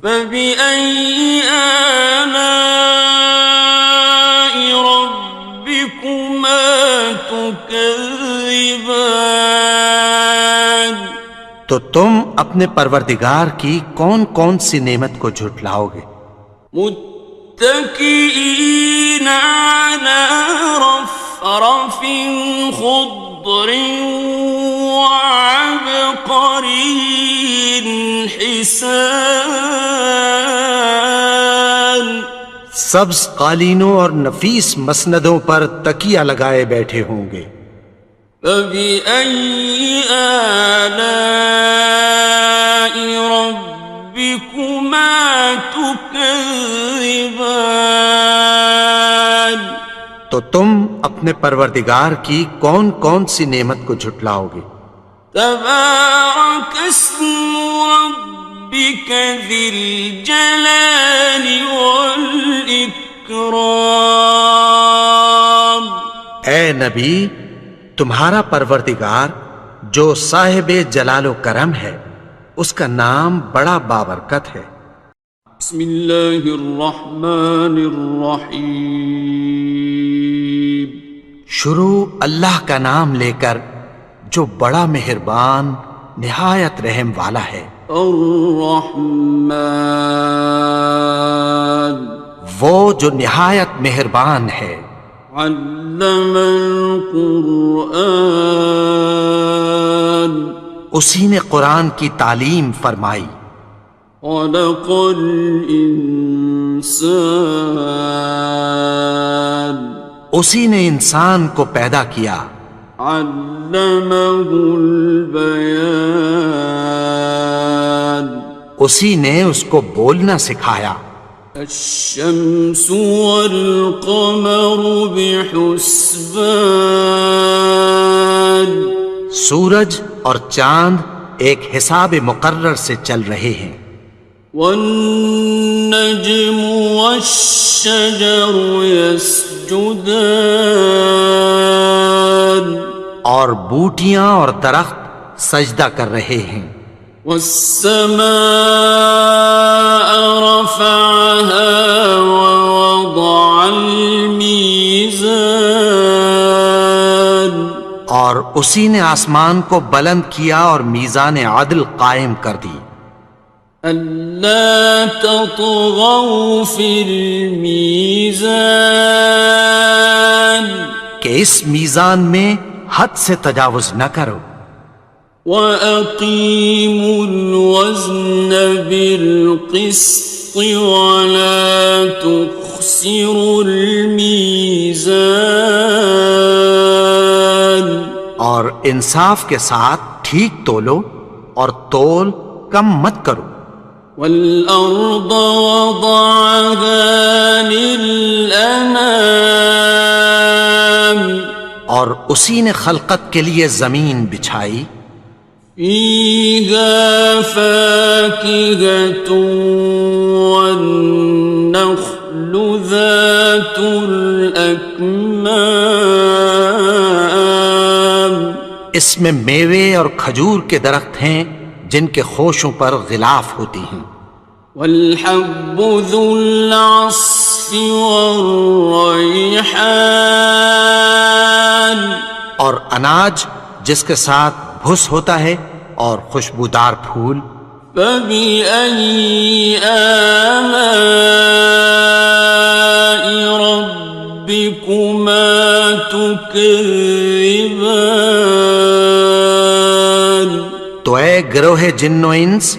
فبأي آلاء ربكما تكذبان، تكذبان تو تم اپنے پروردگار کی کون کون سی نعمت کو جھٹلاؤ گے؟ متكئين على رفرف خضر وعبقري حسان سبز قالینوں اور نفیس مسندوں پر تکیہ لگائے بیٹھے ہوں گے۔ فبأي آلاء ربكما تكذبان تو تم اپنے پروردگار کی کون کون سی نعمت کو جھٹلاؤ گے؟ تبارك اسم ربك ذي الجلال والإكرام اے نبی، تمہارا پروردگار جو صاحب جلال و کرم ہے، اس کا نام بڑا بابرکت ہے۔ بسم اللہ الرحمن الرحیم شروع اللہ کا نام لے کر جو بڑا مہربان نہایت رحم والا ہے۔ الرحمن وہ جو نہایت مہربان ہے۔ علم القرآن اسی نے قرآن کی تعلیم فرمائی۔ خلق الانسان اسی نے انسان کو پیدا کیا۔ علمہ البیان اسی نے اس کو بولنا سکھایا۔ الشمس والقمر بحسبان سورج اور چاند ایک حساب مقرر سے چل رہے ہیں۔ والنجم والشجر يسجدان اور بوٹیاں اور درخت سجدہ کر رہے ہیں۔ والسماء رفعها ووضع الميزان اور اسی نے آسمان کو بلند کیا اور میزان عدل قائم کر دی۔ ألا تطغوا في الميزان کہ اس میزان میں حد سے تجاوز نہ کرو۔ وَأَقِيمُوا الْوَزْنَ بِالْقِسْطِ وَلَا تُخْسِرُوا الْمِيزَانَ اور انصاف کے ساتھ ٹھیک تولو اور تول کم مت کرو۔ وَالْأَرْضَ وَضَعَهَا لِلْأَنَامِ اور اسی نے خلقت کے لیے زمین بچھائی۔ فِيهَا فَاكِهَةٌ وَالنَّخْلُ ذَاتُ الْأَكْمَامِ اس میں میوے اور کھجور کے درخت ہیں جن کے خوشوں پر غلاف ہوتی ہیں۔ وَالْحَبُّ ذُو الْعَصْفِ وَالرَّيْحَانِ اور اناج جس کے ساتھ بھس ہوتا ہے اور خوشبودار پھول۔ فَبِأَيِّ آلَاءِ رَبِّكُمَا تُكَذِّبَانِ تو اے گروہ جن و انس،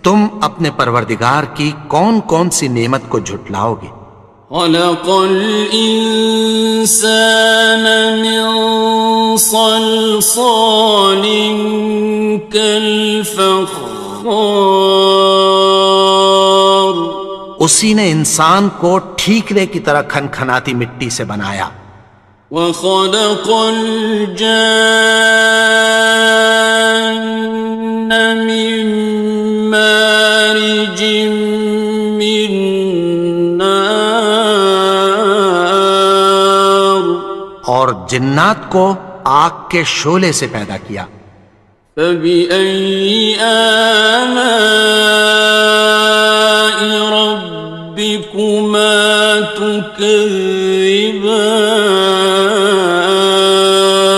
تم اپنے پروردگار کی کون کون سی نعمت کو جھٹلاؤ گے؟ خلق الإنسان من صلصال كالفخار اسی نے انسان کو ٹھیکرے کی طرح کھنکھناتی مٹی سے بنایا۔ وخلق الجان من مارج من نار اور جنات کو آگ کے شعلے سے پیدا کیا۔ فبأي آلاء ربكما تكذبان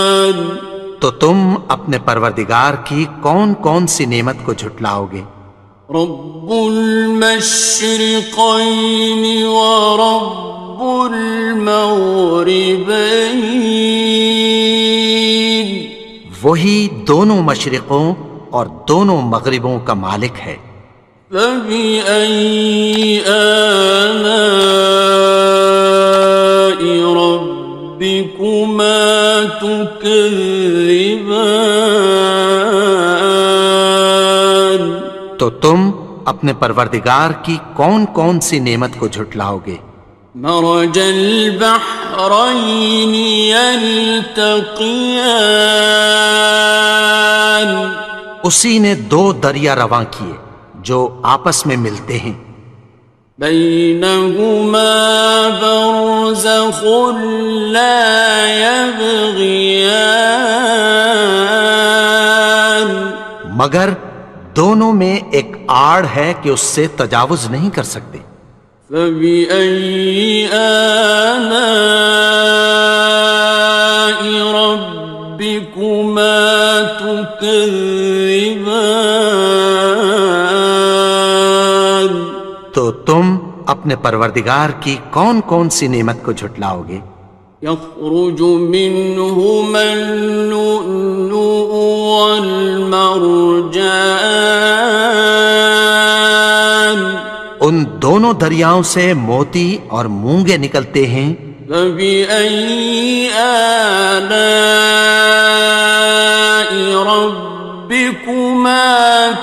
تو تم اپنے پروردگار کی کون کون سی نعمت کو جھٹلاؤ گے؟ رب المشرقين ورب المغربين وہی دونوں مشرقوں اور دونوں مغربوں کا مالک ہے۔ فبأي آلاء ربكما تكذبان تو تم اپنے پروردگار کی کون کون سی نعمت کو جھٹلاؤ گے؟ مرج البحرين يلتقيان اسی نے دو دریا رواں کیے جو آپس میں ملتے ہیں، بينهما برزخ لا يبغيان مگر دونوں میں ایک آڑ ہے کہ اس سے تجاوز نہیں کر سکتے۔ فبأي آلاء ربكما تكذبان تو تم اپنے پروردگار کی کون کون سی نعمت کو جھٹلاؤ گے؟ يخرج منهما اللؤلؤ والمرجان ان دونوں دریاؤں سے موتی اور مونگے نکلتے ہیں۔ فبأي آلاء ربكما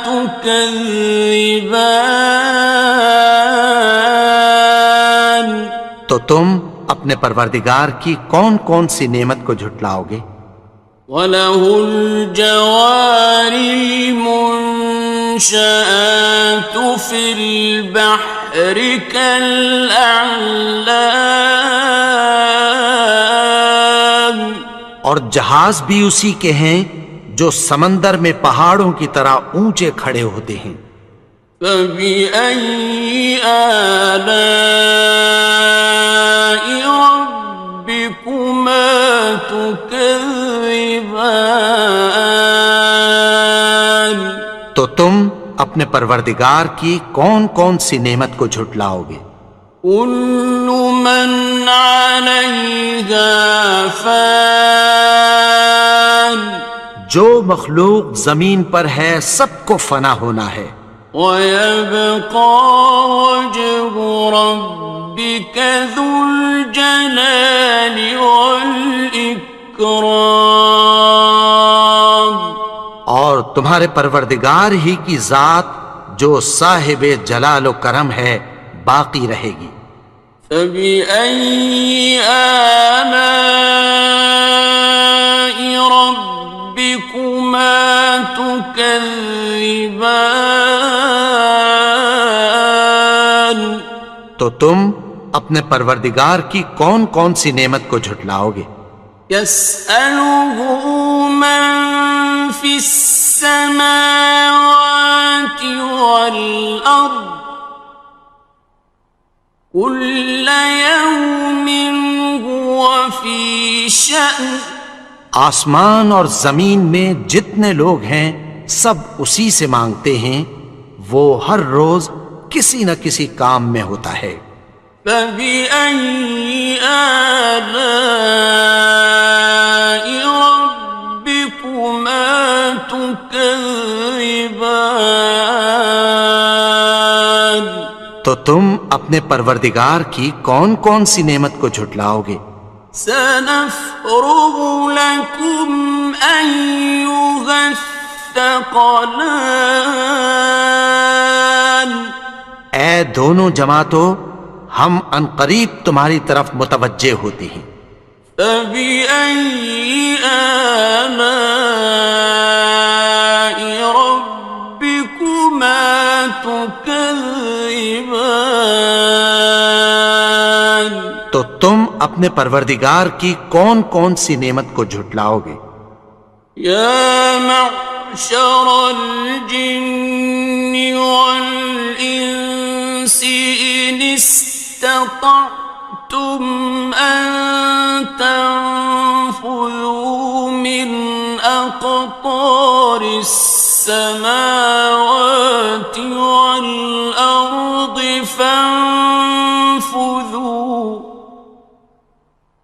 تكذبان تو تم اپنے پروردگار کی کون کون سی نعمت کو جھٹلاؤ گے؟ وَلَهُ الْجَوَارِ الْمُنشَآتُ فِي الْبَحْرِ كَالْأَعْلَامِ اور جہاز بھی اسی کے ہیں جو سمندر میں پہاڑوں کی طرح اونچے کھڑے ہوتے ہیں۔ فَبِأَيِّ آلَاءِ رَبِّكُمَا تُكَذِّبَانِ تو تم اپنے پروردگار کی کون کون سی نعمت کو جھٹلاؤ گے؟ كُلُّ مَنْ عَلَيْهَا فَانٍ جو مخلوق زمین پر ہے سب کو فنا ہونا ہے، وَيَبْقَى وَجْهُ رَبِّكَ ذُو الْجَلَالِ وَالْإِكْرَامِ اور تمہارے پروردگار ہی کی ذات جو صاحب جلال و کرم ہے باقی رہے گی۔ فَبِأَيِّ آلَاءِ رَبِّكُمَا تُكَذِّبَانِ تو تم اپنے پروردگار کی کون کون سی نعمت کو جھٹلاؤ گے؟ يَسْأَلُهُ مَن فِي السَّمَاوَاتِ وَالْأَرْضِ كُلَّ يَوْمٍ هُوَ فِي شَأْنٍ آسمان اور زمین میں جتنے لوگ ہیں سب اسی سے مانگتے ہیں، وہ ہر روز کسی نہ کسی کام میں ہوتا ہے۔ فَبِأَيِّ آلَاءِ رَبِّكُمَا تُكَذِّبَانِ تو تم اپنے پروردگار کی کون کون سی نعمت کو جھٹلاؤ گے؟ سَنَفْرُغُ لَكُمْ أَيُّهَ الثَّقَلَانِ اے دونوں جماعتوں، ہم عنقریب تمہاری طرف متوجہ ہوتے ہیں۔ فَبِأَيِّ آلَاءِ رَبِّكُمَا تُكَذِّبَانِ تو تم اپنے پروردگار کی کون کون سی نعمت کو جھٹلاؤ گے؟ يَا مَعْشَرَ الْجِنِّ وَالْإِنسِ إِنِ اسْتَطَعْتُمْ أَن تَنفُذُوا مِنْ أقطار السماوات والأرض فانفذوا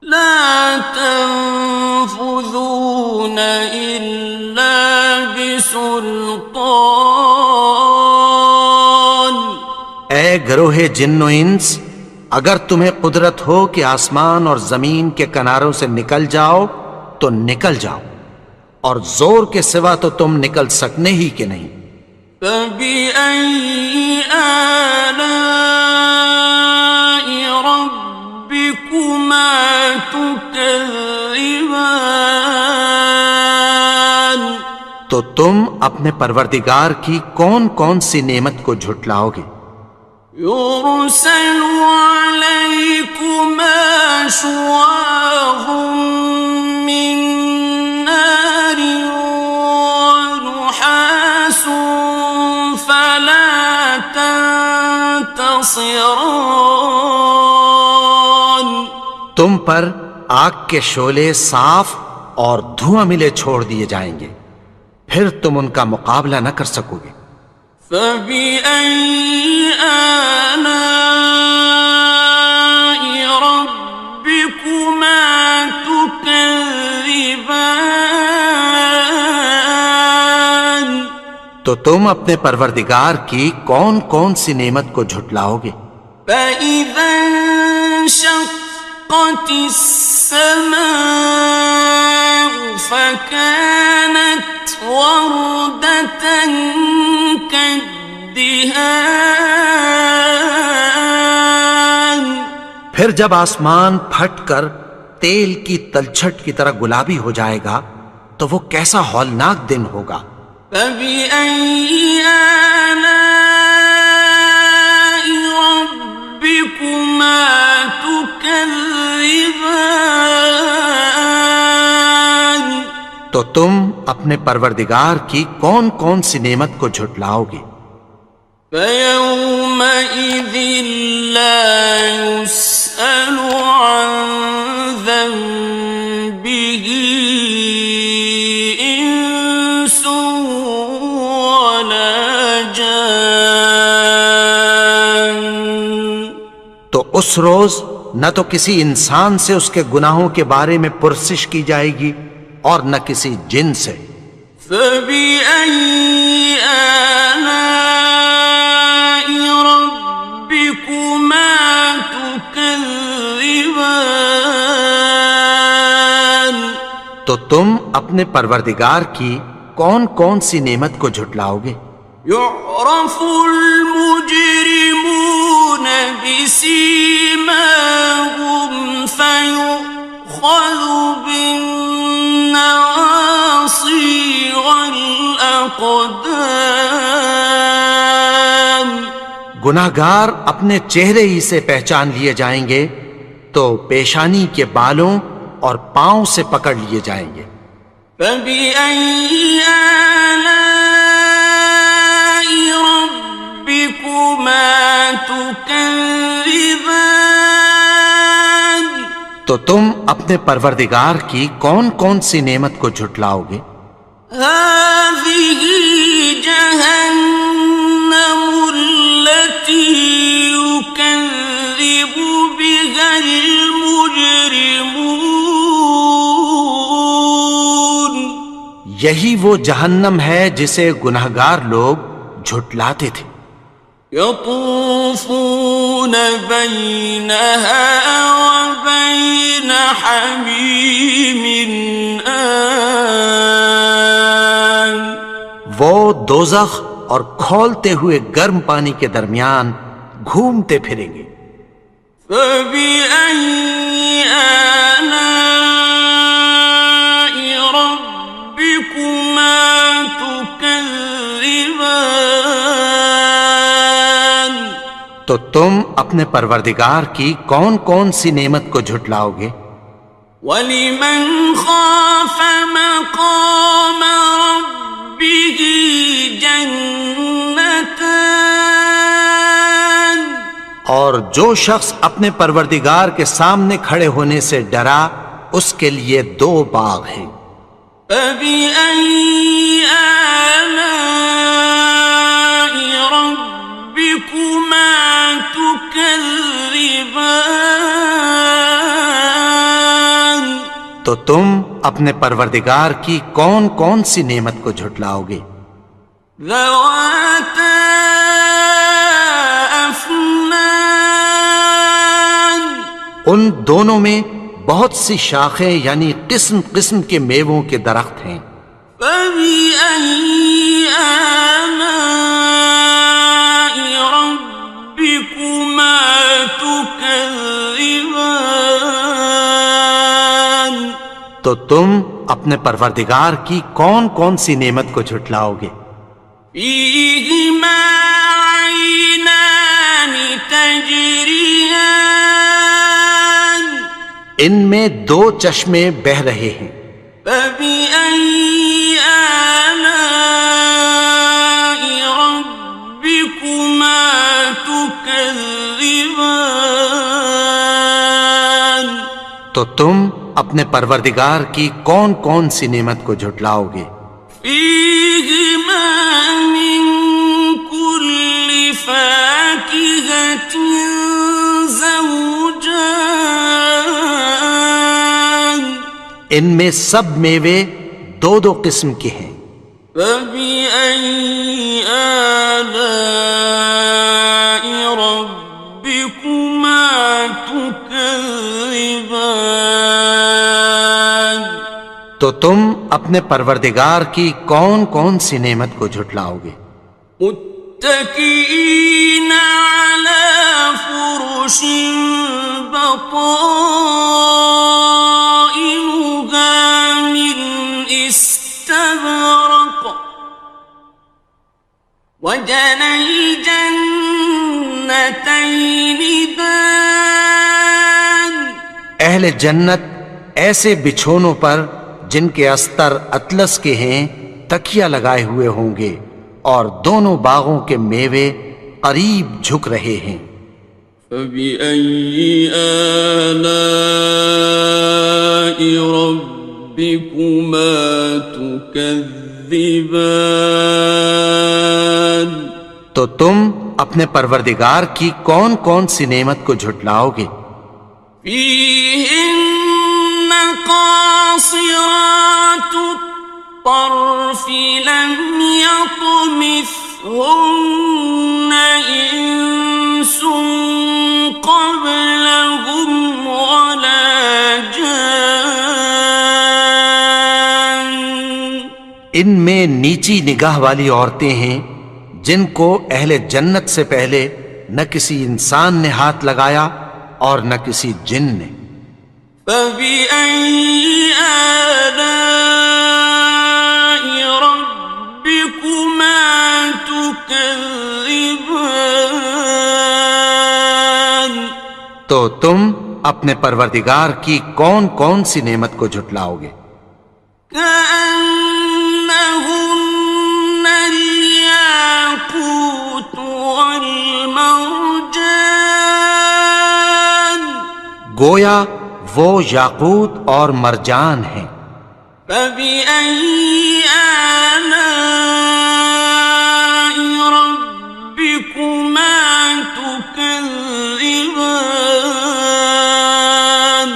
لا تنفذون إلا بسلطان. اے گروہ جن و انس، اگر تمہیں قدرت ہو کہ آسمان اور زمین کے کناروں سے نکل جاؤ تو نکل جاؤ، اور زور کے سوا تو تم نکل سکنے ہی کہ نہیں. فبأي آلاء ربكما تكذبان. تو تم اپنے پروردگار کی کون کون سی نعمت کو جھٹلاؤ گے؟ يرسل عليكما شواظ من نار ونحاس فلا تنتصران. تم پر آگ کے شعلے صاف اور دھواں ملے چھوڑ دیے جائیں گے، پھر تم ان کا مقابلہ نہ کر سکو گے. فبأي آلاء ربكما تكذبان. تو تم اپنے پروردگار کی کون کون سی نعمت کو جھٹلاؤ گے؟ فإذا انشقت السماء فكانت وردة كالدهان. پھر جب آسمان پھٹ کر تیل کی تلچھٹ کی طرح گلابی ہو جائے گا تو وہ کیسا ہولناک دن ہوگا. فبأي آلاء ربكما تكذبان. تو تم اپنے پروردگار کی کون کون سی نعمت کو جھٹلاؤ گے؟ فيومئذ لا يسأل عن ذنبه إنس ولا جان. تو اس روز نہ تو کسی انسان سے اس کے گناہوں کے بارے میں پرسش کی جائے گی اور نہ کسی جن سے. فبأي آلاء ربكما تكذبان. تو تم اپنے پروردگار کی کون کون سی نعمت کو جھٹلاؤ گے؟ يعرف المجرمون بسيماهم فيؤخذ بالنواصي والأقدام. گناہگار اپنے چہرے ہی سے پہچان لیے جائیں گے تو پیشانی کے بالوں اور پاؤں سے پکڑ لیے جائیں گے. فبأي آلاء ربكما تكذبان. تو تم اپنے پروردگار کی کون کون سی نعمت کو جھٹلاؤ گے؟ هذه جهنم التي يكذب بها المجرمون. یہی وہ جہنم ہے جسے گناہگار لوگ جھٹلاتے تھے. يطوفون بينها وبين حميم آن. وہ دوزخ اور کھولتے ہوئے گرم پانی کے درمیان گھومتے پھریں گے. فبأي آلاء ربكما تكذبان. تو تم اپنے پروردگار کی کون کون سی نعمت کو جھٹلاؤ گے؟ وَلِمَنْ خَافَ مَقَامَ رَبِّهِ جَنَّتَانِ. اور جو شخص اپنے پروردگار کے سامنے کھڑے ہونے سے ڈرا اس کے لیے 2 باغ ہیں. فبأي آلاء ربكما تكذبان؟ تو تم اپنے پروردگار کی کون کون سی نعمت کو جھٹلاؤ گے؟ ذواتا افنان، ان دونوں میں بہت سی شاخیں یعنی قسم قسم کے میووں کے درخت ہیں۔ فبأي آلاء ربكما تكذبان؟ تو تم اپنے پروردگار کی کون کون سی نعمت کو جھٹلاؤ گے؟ فيهما عينان تجريان، ان میں دو چشمے بہہ رہے ہیں۔ فبأي آلاء ربكما تكذبان؟ تو تم اپنے پروردگار کی کون کون سی نعمت کو جھٹلاؤ گے؟ فيهما من كل فاكهة زوجان، ان میں سب میوے دو دو قسم کے ہیں۔ فبأي آلاء ربكما تكذبان؟ تو تم اپنے پروردگار کی کون کون سی نعمت کو جھٹلاؤ گے؟ متكئين على فرش بطائنها من استبرق، وجنى الجنتين دان، اہل جنت ایسے بچھونوں پر جن کے استر اطلس کے ہیں تکیہ لگائے ہوئے ہوں گے، اور دونوں باغوں کے میوے قریب جھک رہے ہیں۔ فبأي آلاء ربكما تكذبان؟ تو تم اپنے پروردگار کی کون کون سی نعمت کو جھٹلاؤ گے؟ فيهن قاصرات الطرف لم يطمثهن إنس قبلهم ولا جان، ان میں نیچی نگاہ والی عورتیں ہیں جن کو اہل جنت سے پہلے نہ کسی انسان نے ہاتھ لگایا اور نہ کسی جن نے۔ فبأي آلاء ربكما تكذبان؟ تو تم اپنے پروردگار کی کون کون سی نعمت کو جھٹلاؤ گے؟ كأنهن الياقوت والمرجان، گویا وہ یاقوت اور مرجان ہیں۔ فبأي آلاء ربكما تكذبان؟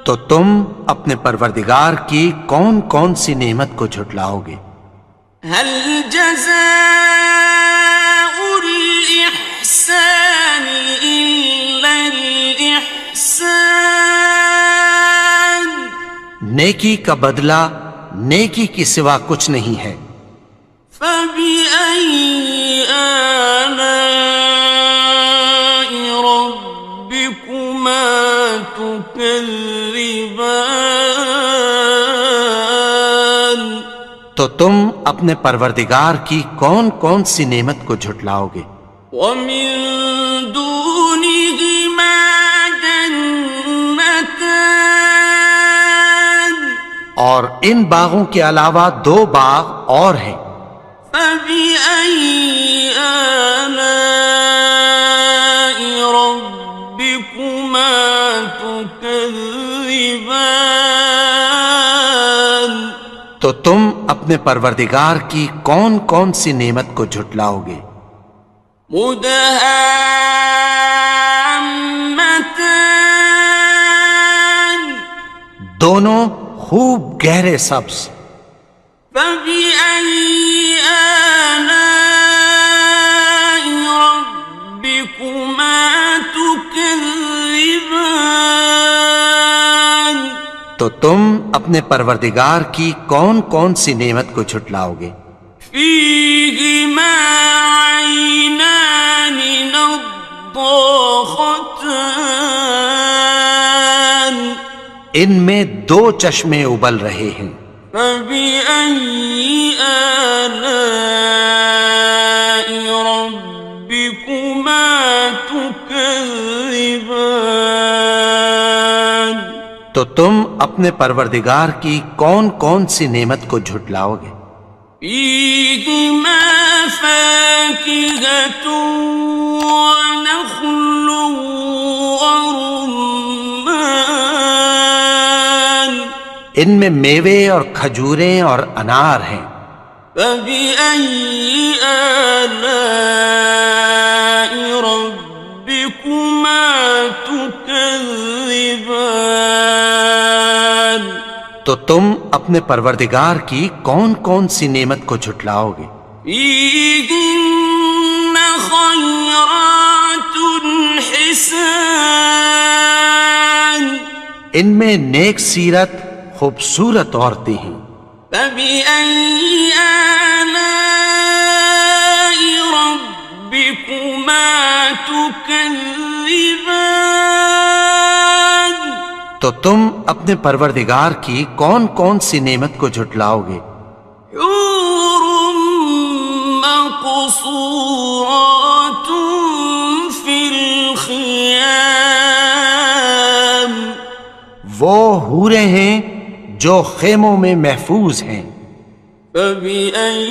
تو تم اپنے پروردگار کی کون کون سی نعمت کو جھٹلاؤ گے؟ هل جزاء الإحسان إلا الإحسان؟ نیکی کا بدلہ نیکی کی سوا کچھ نہیں ہے۔ فبأي آلاء ربكما تكذبان؟ تو تم اپنے پروردگار کی کون کون سی نعمت کو جھٹلاؤ گے؟ ومن دونهما جنتان، اور ان باغوں کے علاوہ دو باغ اور ہیں۔ فبأي آلاء ربكما تكذبان؟ تو تم اپنے پروردگار کی کون کون سی نعمت کو جھٹلاؤ گے؟ مدہامتان دونوں خوب گہرے سبز. فبأي آلاء ربكما تكذبان تو تم اپنے پروردگار کی کون کون سی نعمت کو جھٹلاؤ گے؟ فيهما عينان نضاختان ان میں دو چشمے ابل رہے ہیں. فبأي آلاء ربكما تكذبان تو تم اپنے پروردگار کی کون کون سی نعمت کو جھٹلاؤ گے؟ فيهما فاكهة ونخل ورمان ان میں میوے اور کھجوریں اور انار ہیں. فبأي آلاء ربكما تكذبان تو تم اپنے پروردگار کی کون کون سی نعمت کو جھٹلاؤ گے؟ فيهن خيرات حسان ان میں نیک سیرت خوبصورت عورتیں ہیں. فبأي آلاء ربكما تكذبان تو تم اپنے پروردگار کی کون کون سی نعمت کو جھٹلاؤ گے؟ حور مقصورات في الخيام وہ حوریں ہیں جو خیموں میں محفوظ ہیں. فبأي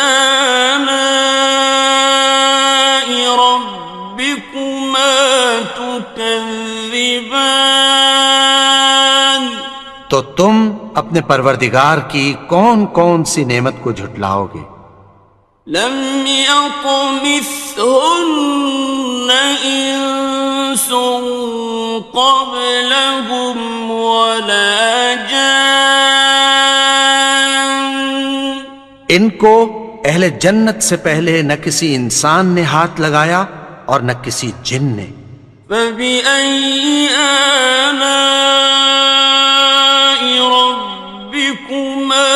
آلاء ربكما تكذبان تو تم اپنے پروردگار کی کون کون سی نعمت کو جھٹلاؤ گے؟ لم يطمثهن إنس قبلهم ولا جان ان کو اہل جنت سے پہلے نہ کسی انسان نے ہاتھ لگایا اور نہ کسی جن نے. فبأي آلاء ربكما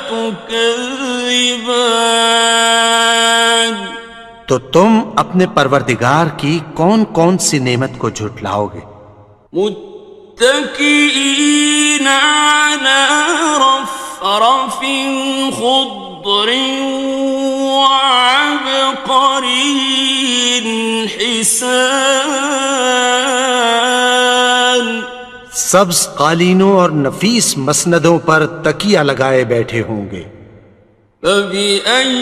تكذبان تو تم اپنے پروردگار کی کون کون سی نعمت کو جھٹلاؤ گے؟ متكئين على رفرف خضر وعبقري حسان سبز قالینوں اور نفیس مسندوں پر تکیہ لگائے بیٹھے ہوں گے. فبأي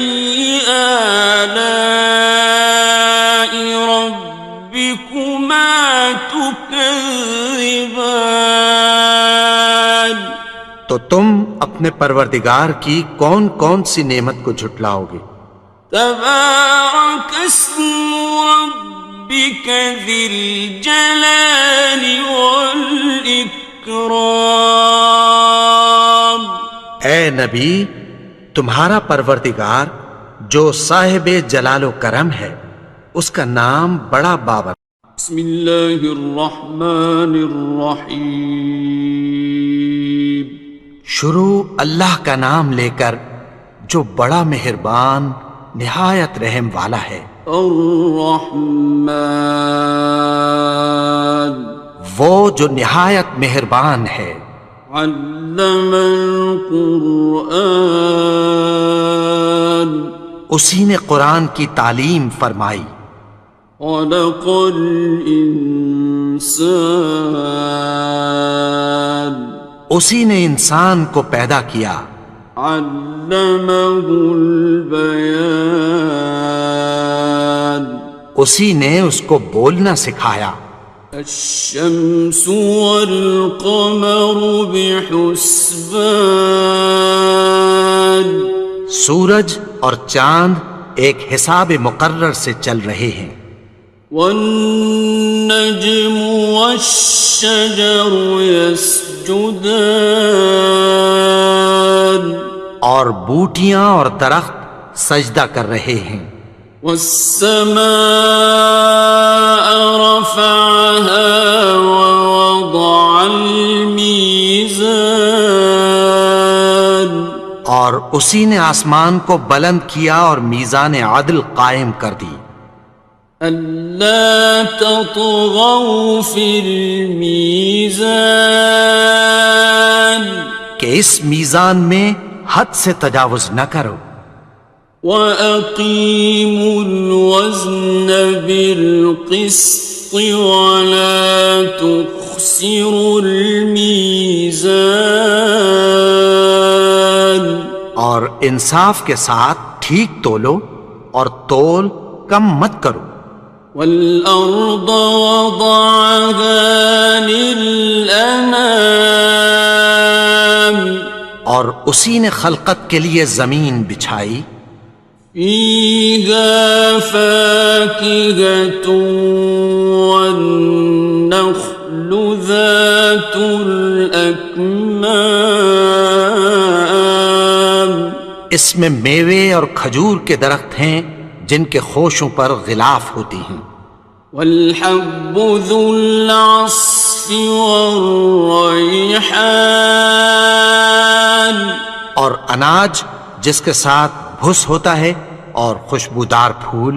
آلاء ربكما تكذبان تو تم اپنے پروردگار کی کون کون سی نعمت کو جھٹلاؤ گے؟ تبارك اسم ربك ذي الجلال والإكرام اے نبی، تمہارا پروردگار جو صاحب جلال و کرم ہے اس کا نام بڑا بابر. بسم اللہ الرحمن الرحیم شروع اللہ کا نام لے کر جو بڑا مہربان نہایت رحم والا ہے. الرحمن وہ جو نہایت مہربان ہے. علم القرآن اسی نے قرآن کی تعلیم فرمائی. خلق الانسان اسی نے انسان کو پیدا کیا. علمہ البیان اسی نے اس کو بولنا سکھایا. الشمس والقمر بحسبان سورج اور چاند ایک حساب مقرر سے چل رہے ہیں. والنجم والشجر يسجدان اور بوٹیاں اور درخت سجدہ کر رہے ہیں. والسماء رفعها ووضع الميزان اور اسی نے آسمان کو بلند کیا اور میزان عدل قائم کر دی. ألا تطغوا في الميزان کہ اس میزان میں حد سے تجاوز نہ کرو. وَأَقِيمُوا الْوَزْنَ بِالْقِسْطِ وَلَا تُخْسِرُوا الْمِيزَانَ اور انصاف کے ساتھ ٹھیک تولو اور تول کم مت کرو. وَالْأَرْضَ وَضَعَهَا لِلْأَنَامِ اور اسی نے خلقت کے لیے زمین بچھائی. فِيهَا فَاكِهَةٌ وَالنَّخْلُ ذَاتُ الْأَكْمَامِ اس میں میوے اور کھجور کے درخت ہیں جن کے خوشوں پر غلاف ہوتی ہیں. وَالْحَبُّ ذُو الْعَصْفِ وَالرَّيْحَانِ اور اناج جس کے ساتھ بھس ہوتا ہے اور خوشبودار پھول.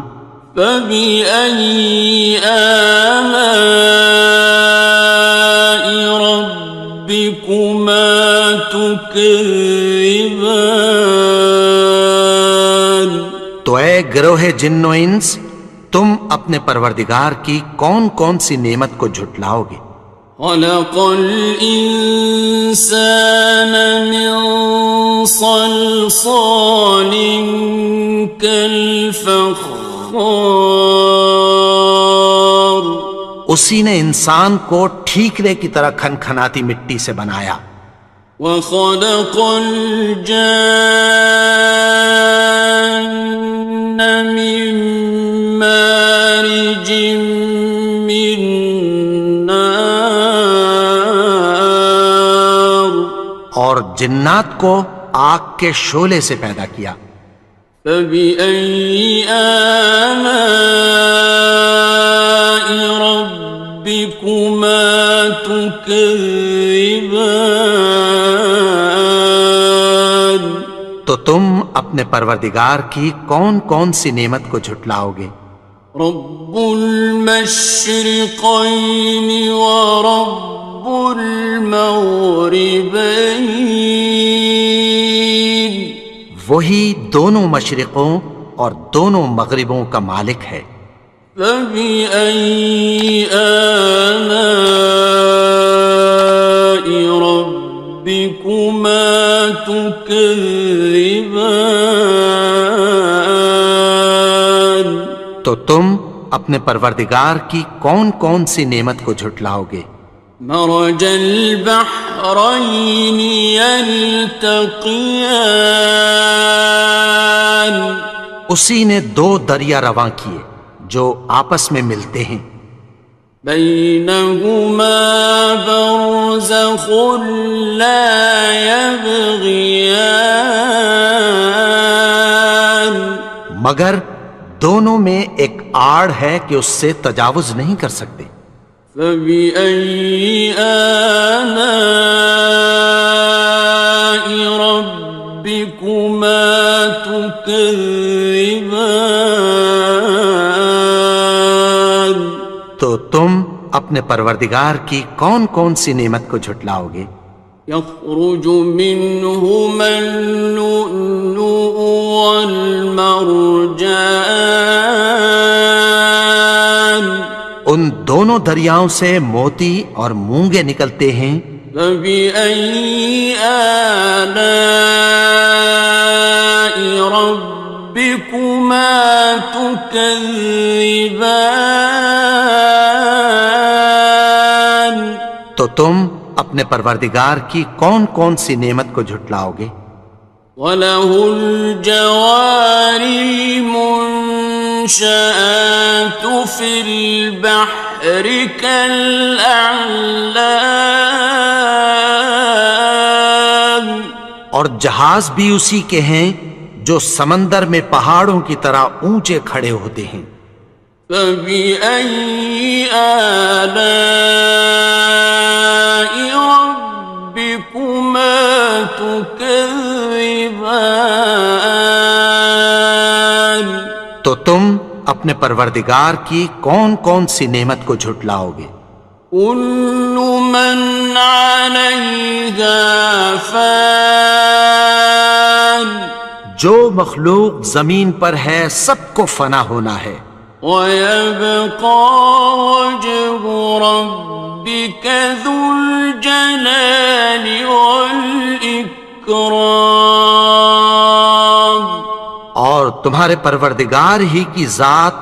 فَبِأَيِّ آلَاءِ رَبِّكُمَا تُكَذِّبَانِ تو اے گروہ جن و انس تم اپنے پروردگار کی کون کون سی نعمت کو جھٹلاؤ گے. خَلَقَ الْإِنسَانَ مِنْ صَلْصَالٍ كَالْفَخَّارِ اسی نے انسان کو ٹھیکرے کی طرح کھنکھناتی مٹی سے بنایا. وَخَلَقَ الْجَانَّ مِن مَّارِجٍ مِّن نَّارٍ اور جنات کو آگ کے شعلے سے پیدا کیا. فَبِأَيِّ آلَاءِ رَبِّكُمَا تُكَذِّبَانِ تو تم اپنے پروردگار کی کون کون سی نعمت کو جھٹلاؤ گے. رب المشرقين ورب المغربين وہی دونوں مشرقوں اور دونوں مغربوں کا مالک ہے. فبأي آلاء ربكما تكذبان تو تم اپنے پروردگار کی کون کون سی نعمت کو جھٹلاؤ گے. مرج البحرين يلتقيان اسی نے دو دریا رواں کیے جو آپس میں ملتے ہیں. بينهما برزخ لا يبغيان مگر دونوں میں ایک آڑ ہے کہ اس سے تجاوز نہیں کر سکتے. فبأي آلاء ربكما تكذبان تو تم اپنے پروردگار کی کون کون سی نعمت کو جھٹلاؤ گے. يخرج منهما اللؤلؤ والمرجان ان دونوں دریاؤں سے موتی اور مونگے نکلتے ہیں. فبأي آلاء ربكما تكذبان تم اپنے پروردگار کی کون کون سی نعمت کو جھٹلاؤ گے؟ وَلَهُ الْجَوَارِ الْمُنشَآتُ فِي الْبَحْرِ كَالْأَعْلَامِ، اور جہاز بھی اسی کے ہیں جو سمندر میں پہاڑوں کی طرح اونچے کھڑے ہوتے ہیں۔ فَبِأَيِّ آلَاءِ رَبِّكُمَا تُكَذِّبَانِ، تو تم اپنے پروردگار کی کون کون سی نعمت کو جھٹلاؤ گے؟ كُلُّ مَنْ عَلَيْهَا فَانٍ، جو مخلوق زمین پر ہے سب کو فنا ہونا ہے، وَيَبْقَى وَجْهُ رَبِّكَ ذُو الْجَلَالِ وَالْإِكْرَامِ، اور تمہارے پروردگار ہی کی ذات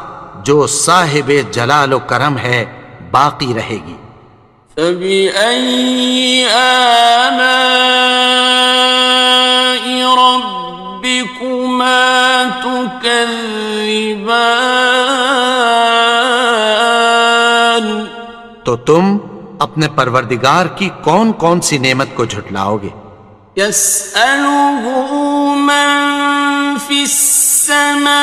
جو صاحب جلال و کرم ہے باقی رہے گی۔ فَبِأَيِّ آلَاءِ رَبِّكُمَا تُكَذِّبَانِ، تو تم اپنے پروردگار کی کون کون سی نعمت کو جھٹلاؤ گے؟ يَسْأَلُهُ مَن فِي السَّمَاوَاتِ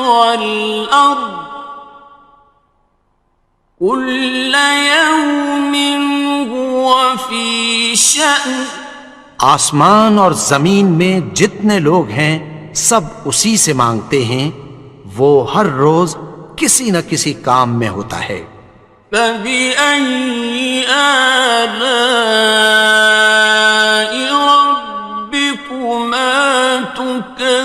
وَالْأَرْضِ كُلَّ يَوْمٍ هُوَ فِي شَأْنٍ، آسمان اور زمین میں جتنے لوگ ہیں سب اسی سے مانگتے ہیں، وہ ہر روز کسی نہ کسی کام میں ہوتا ہے۔ فَبِأَيِّ آلَاءِ رَبِّكُمَا تُكَذِّبَانِ،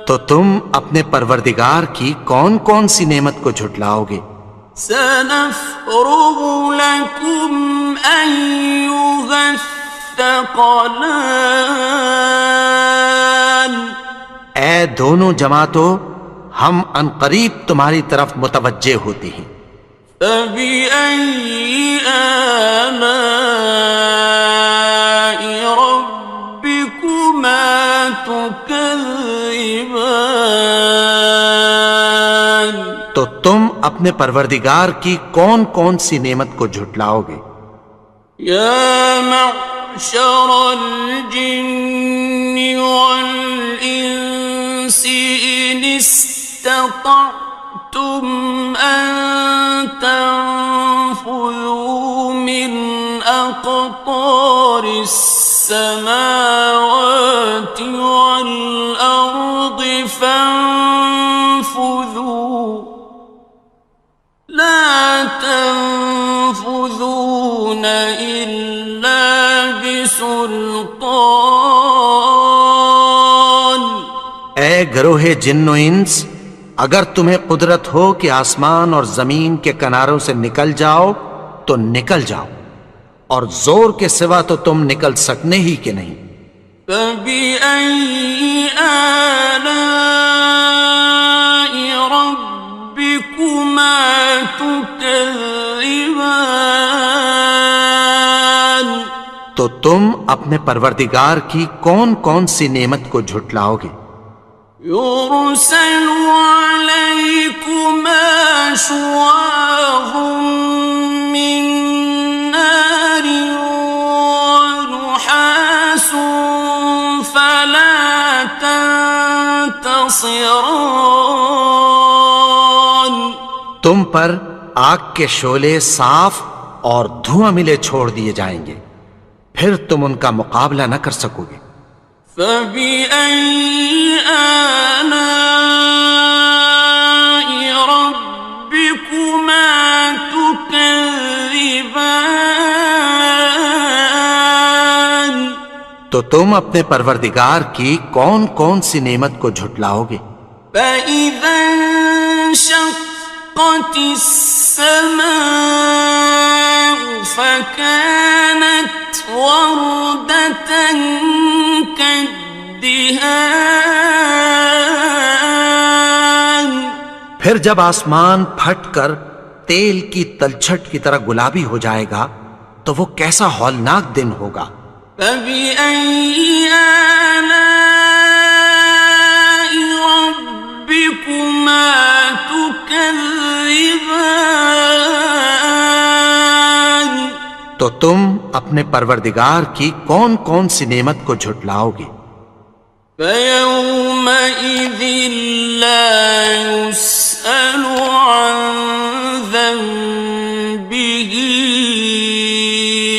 تو تم اپنے پروردگار کی کون کون سی نعمت کو جھٹلاؤ گے؟ سَنَفْرُغُ لَكُمْ أَيُّهَ الثَّقَلَانِ، اے دونوں جماعتوں، ہم عنقریب تمہاری طرف متوجہ ہوتے ہیں۔ فَبِأَيِّ آلَاءِ رَبِّكُمَا تُكَذِّبَانِ، تو تم اپنے پروردگار کی کون کون سی نعمت کو جھٹلاؤ گے؟ يَا مَعْشَرَ الْجِنِّ وَالْإِنسِ إِنِ اسْتَطَعْتُمْ أَن تَنفُذُوا مِنْ أَقْطَارِ السَّمَاوَاتِ وَالْأَرْضِ فَانفُذُوا لَا تَنفُذُونَ إِلَّا بِسُلْطَانٍ، اے گروہ جن و انس، اگر تمہیں قدرت ہو کہ آسمان اور زمین کے کناروں سے نکل جاؤ تو نکل جاؤ، اور زور کے سوا تو تم نکل سکنے ہی کہ نہیں۔ فَبِأَيِّ آلَاءِ رَبِّكُمَا تُكَذِّبَانِ، تو تم اپنے پروردگار کی کون کون سی نعمت کو جھٹلاؤ گے؟ يُرْسَلُ عَلَيْكُمَا شُوَاظٌ مِّن نَّارٍ وَنُحَاسٌ فَلَا تَنتَصِرَانِ، تم پر آگ کے شعلے صاف اور دھواں ملے چھوڑ دیے جائیں گے، پھر تم ان کا مقابلہ نہ کر سکو گے۔ فَبِأَيِّ آلَاءِ رَبِّكُمَا تُكَذِّبَانِ، تو تم اپنے پروردگار کی کون کون سی نعمت کو جھٹلاؤ گے؟ فَإِذَا انشَقَّتِ السَّمَاءُ فَكَانَتْ وَرْدَةً كَالدِّهَانِ، پھر جب آسمان پھٹ کر تیل کی تلچھٹ کی طرح گلابی ہو جائے گا تو وہ کیسا ہولناک دن ہوگا۔ فبأي آلاء ربكما تكذبان؟ تو تم اپنے پروردگار کی کون کون سی نعمت کو جھٹلاؤ گے؟ فيومئذ لا يسأل عن ذنبه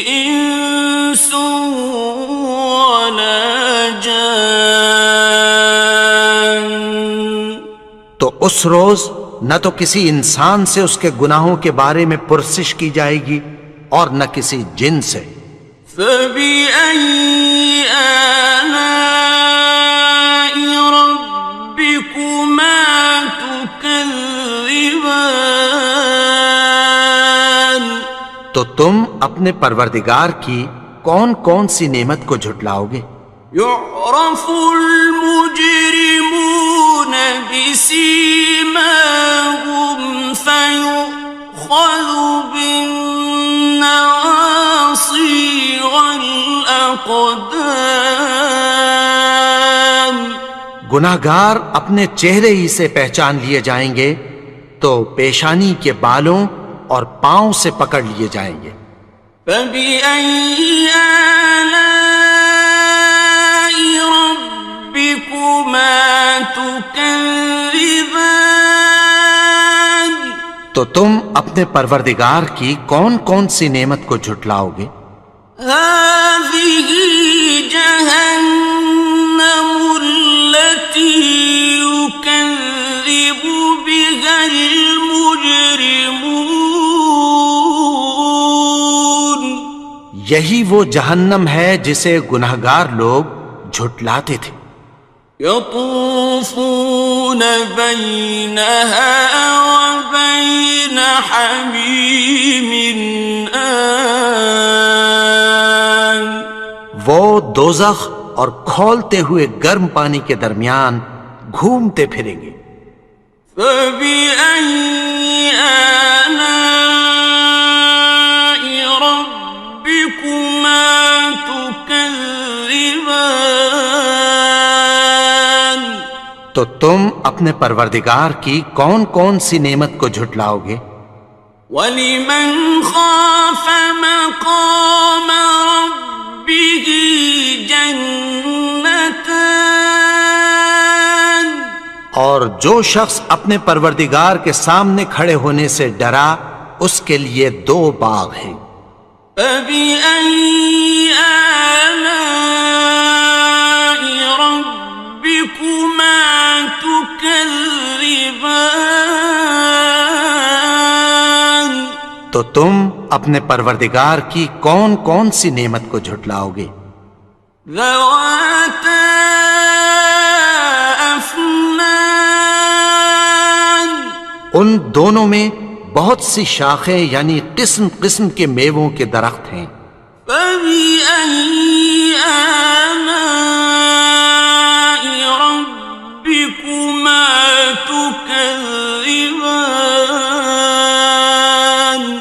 إنس ولا جان۔ تو اس روز نہ تو کسی انسان سے اس کے گناہوں کے بارے میں پرسش کی جائے گی اور نہ کسی جن سے۔ فبأي آلاء ربكما تكذبان؟ تو تم اپنے پروردگار کی کون کون سی نعمت کو جھٹلاؤ گے؟ يعرف المجرمون بسيماهم فيؤخذ بالنواصي والأقدام۔ گناہگار اپنے چہرے ہی سے پہچان لیے جائیں گے تو پیشانی کے بالوں اور پاؤں سے پکڑ لیے جائیں گے۔ فبأي آلاء ربكما تكذبان؟ تو تم اپنے پروردگار کی کون کون سی نعمت کو جھٹلاؤ گے؟ هذه جهنم التي يكذب بها المجرمون۔ یہی وہ جہنم ہے جسے گناہگار لوگ جھٹلاتے تھے۔ يطوفون بينها وبين حميم آن۔ وہ دوزخ اور کھولتے ہوئے گرم پانی کے درمیان گھومتے پھریں گے۔ فبأي آلاء ربكما تكذبان؟ تو تم اپنے پروردگار کی کون کون سی نعمت کو جھٹلاؤ گے؟ وَلِمَنْ خَافَ مَقَامَ رَبِّهِ جَنَّتَانِ؟ اور جو شخص اپنے پروردگار کے سامنے کھڑے ہونے سے ڈرا اس کے لیے دو باغ ہیں۔ فَبِأَيِّ آلَاءِ رَبِّكُمَا تُكَذِّبَانِ؟ تو تم اپنے پروردگار کی کون کون سی نعمت کو جھٹلاؤ گے؟ ذَوَاتَا أَفْنَانٍ؟ ان دونوں میں بہت سی شاخیں یعنی قسم قسم کے میووں کے درخت ہیں۔ فَبِأَيِّ آلَاءِ رَبِّكُمَا تُكَذِّبَانِ؟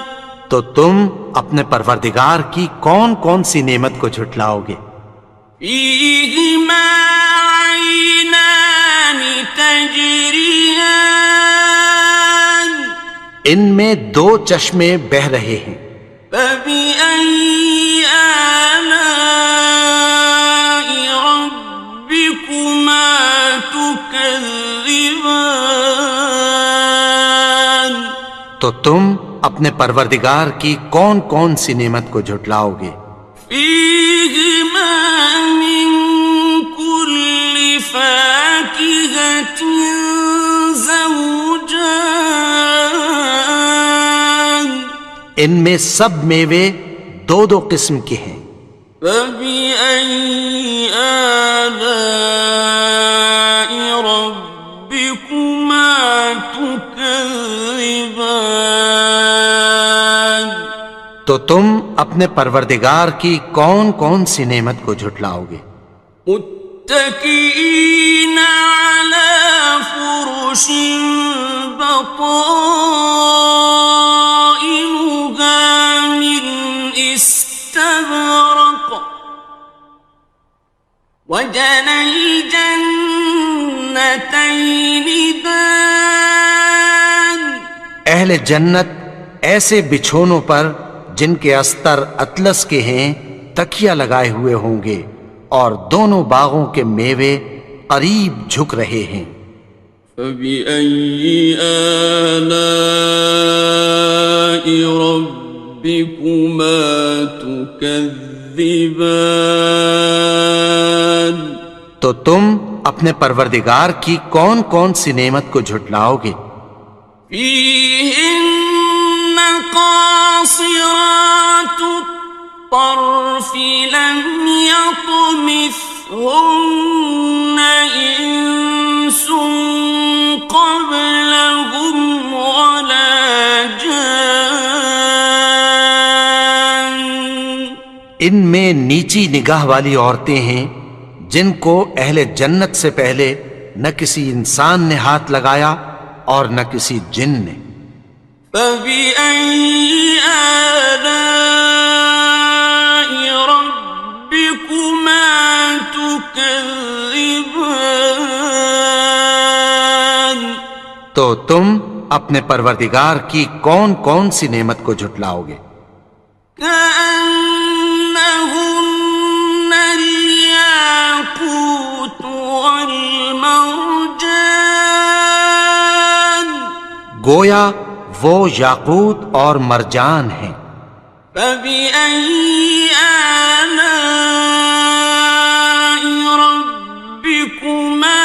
تو تم اپنے پروردگار کی کون کون سی نعمت کو جھٹلاؤ گے؟ فِيهِمَا عَيْنَانِ تَجْرِيَانِ؟ ان میں دو چشمے بہہ رہے ہیں۔ فَبِأَيِّ آلَاءِ رَبِّكُمَا تُكَذِّبَانِ؟ تو تم اپنے پروردگار کی کون کون سی نعمت کو جھٹلاؤ گے؟ فِيهِمَا مِن كُلِّ فَاكِهَةٍ زَوْجَانِ؟ ان میں سب میوے دو دو قسم کے ہیں۔ فَبِأَيِّ آلَاءِ رَبِّكُمَا تُكَذِّبَانِ؟ تو تم اپنے پروردگار کی کون کون سی نعمت کو جھٹلاؤ گے؟ متكئين على فرش أحسن الجنتين دان. اہل جنت ایسے بچھونوں پر جن کے استر اطلس کے ہیں تکیہ لگائے ہوئے ہوں گے، اور دونوں باغوں کے میوے قریب جھک رہے ہیں۔ فَبِأَيِّ آلَاءِ رَبِّكُمَا تُكَذِّبَانِ، تو تم اپنے پروردگار کی کون کون سی نعمت کو جھٹلاؤ گے؟ فِيهِنَّ قَاصِرَاتُ الطَّرْفِ لَمْ يَطْمِثْهُنَّ إِنسٌ قَبْلَهُمْ وَلَا جَانٌّ۔ ان میں نیچی نگاہ والی عورتیں ہیں جن کو اہل جنت سے پہلے نہ کسی انسان نے ہاتھ لگایا اور نہ کسی جن نے۔ فَبِأَيِّ آلَاءِ رَبِّكُمَا تُكَذِّبَانِ، تو تم اپنے پروردگار کی کون کون سی نعمت کو جھٹلاؤ گے؟ كَأَنَّهُنَّ الْيَاقُوتُ وَالْمَرْجَانُ، گویا وہ یاقوت اور مرجان ہیں۔ فَبِأَيِّ آلَاءِ رَبِّكُمَا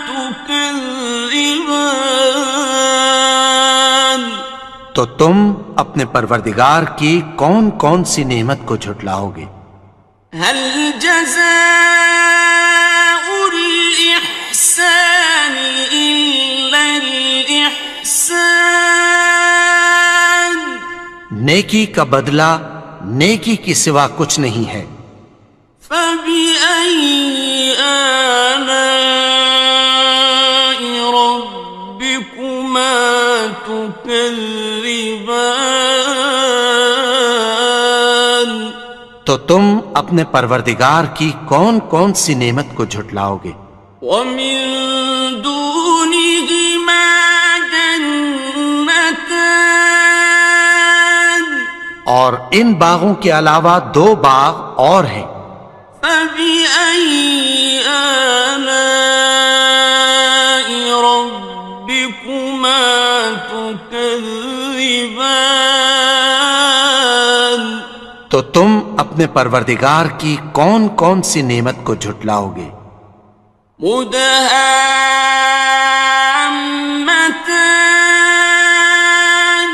تُكَذِّبَانِ، تو تم اپنے پروردگار کی کون کون سی نعمت کو جھٹلاؤ گے؟ هَلْ جَزَاءُ الْإِحْسَانِ إِلَّا الْإِحْسَانُ، نیکی کا بدلہ نیکی کی سوا کچھ نہیں ہے۔ فَبِأَيِّ آلَاءِ رَبِّكُمَا تُكَذِّبَانِ، تو تم اپنے پروردگار کی کون کون سی نعمت کو جھٹلاؤ گے؟ وَمِن دُونِهِمَا جَنَّتَانِ، اور ان باغوں کے علاوہ دو باغ اور ہیں۔ فَبِأَيِّ آلَاءِ رَبِّكُمَا تُكَذِّبَانِ، تو تم اپنے پروردگار کی کون کون سی نعمت کو جھٹلاؤ گے؟ مُدْهَامَّتَانِ،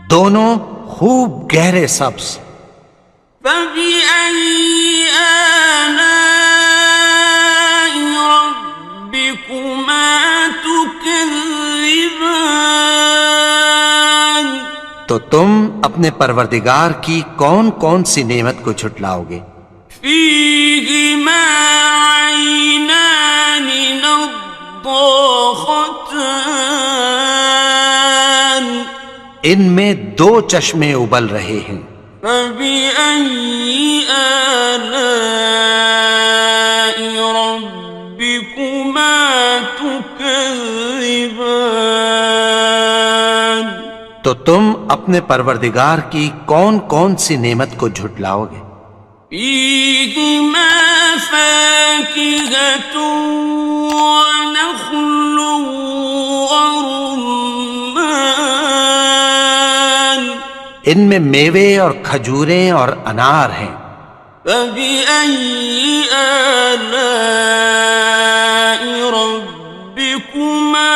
دونوں خوب گہرے سبز۔ فَبِأَيِّ آلَاءِ رَبِّكُمَا تُكَذِّبَانِ، تو تم اپنے پروردگار کی کون کون سی نعمت کو جھٹلاؤ گے؟ فِيهِمَا عَيْنَانِ نَضَّاخَتَانِ، ان میں دو چشمے ابل رہے ہیں۔ فَبِأَيِّ آلَاءِ رَبِّكُمَا تُكَذِّبَانِ، تو تم اپنے پروردگار کی کون کون سی نعمت کو جھٹلاؤ گے؟ فِيهِمَا فَاكِهَةٌ وَنَخْلٌ وَرُمَّانٌ، ان میں میوے اور کھجوریں اور انار ہیں۔ فَبِأَيِّ آلَاءِ رَبِّكُمَا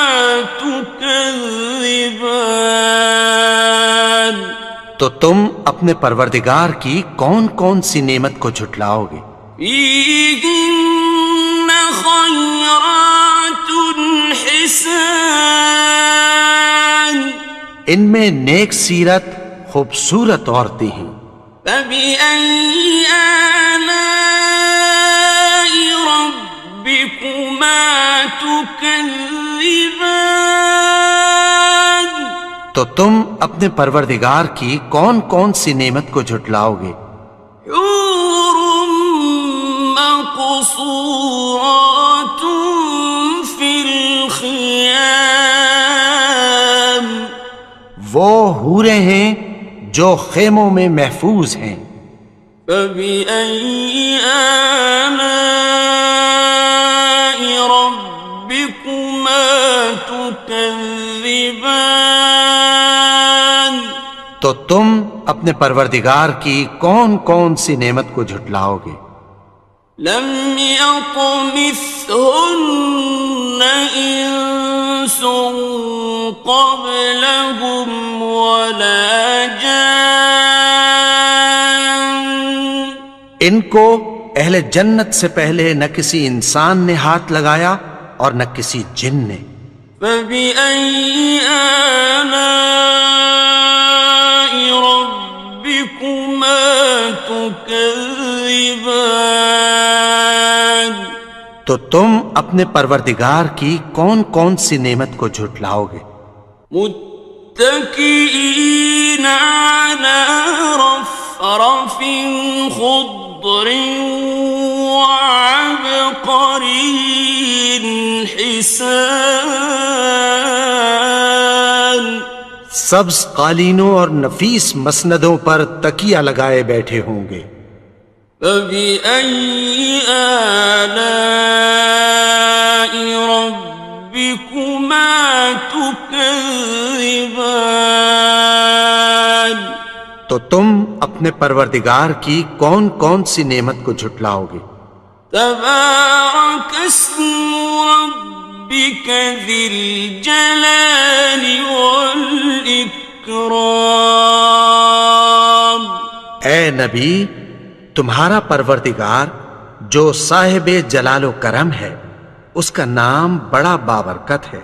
تُكَذِّبَانِ، تو تم اپنے پروردگار کی کون کون سی نعمت کو جھٹلاؤ گے؟ فِيهِنَّ خَيْرَاتٌ حِسَانٌ، ان میں نیک سیرت خوبصورت عورتیں ہیں۔ فَبِأَيِّ آلَاءِ رَبِّكُمَا تُكَذِّبَانِ، تو تم اپنے پروردگار کی کون کون سی نعمت کو جھٹلاؤ گے؟ حور مقصورات مقصورات في الخيام وہ حوریں ہیں جو خیموں میں محفوظ ہیں. فبأي آلاء ربكما تكذبان تو تم اپنے پروردگار کی کون کون سی نعمت کو جھٹلاؤ گے؟ لم يطمثهن إنس قبلهم ولا جان ان کو اہل جنت سے پہلے نہ کسی انسان نے ہاتھ لگایا اور نہ کسی جن نے. فبأي آلاء ربكما تكذبان تو تم اپنے پروردگار کی کون کون سی نعمت کو جھٹلاؤ گے؟ متكئين على رفرف خضر وعبقري حسان سبز قالینوں اور نفیس مسندوں پر تکیہ لگائے بیٹھے ہوں گے. فبأي آلاء ربكما تكذبان تو تم اپنے پروردگار کی کون کون سی نعمت کو جھٹلاؤ گے؟ تبارك اسم ربك ذي الجلال والإكرام اے نبی، تمہارا پروردگار جو صاحب جلال و کرم ہے، اس کا نام بڑا بابرکت ہے.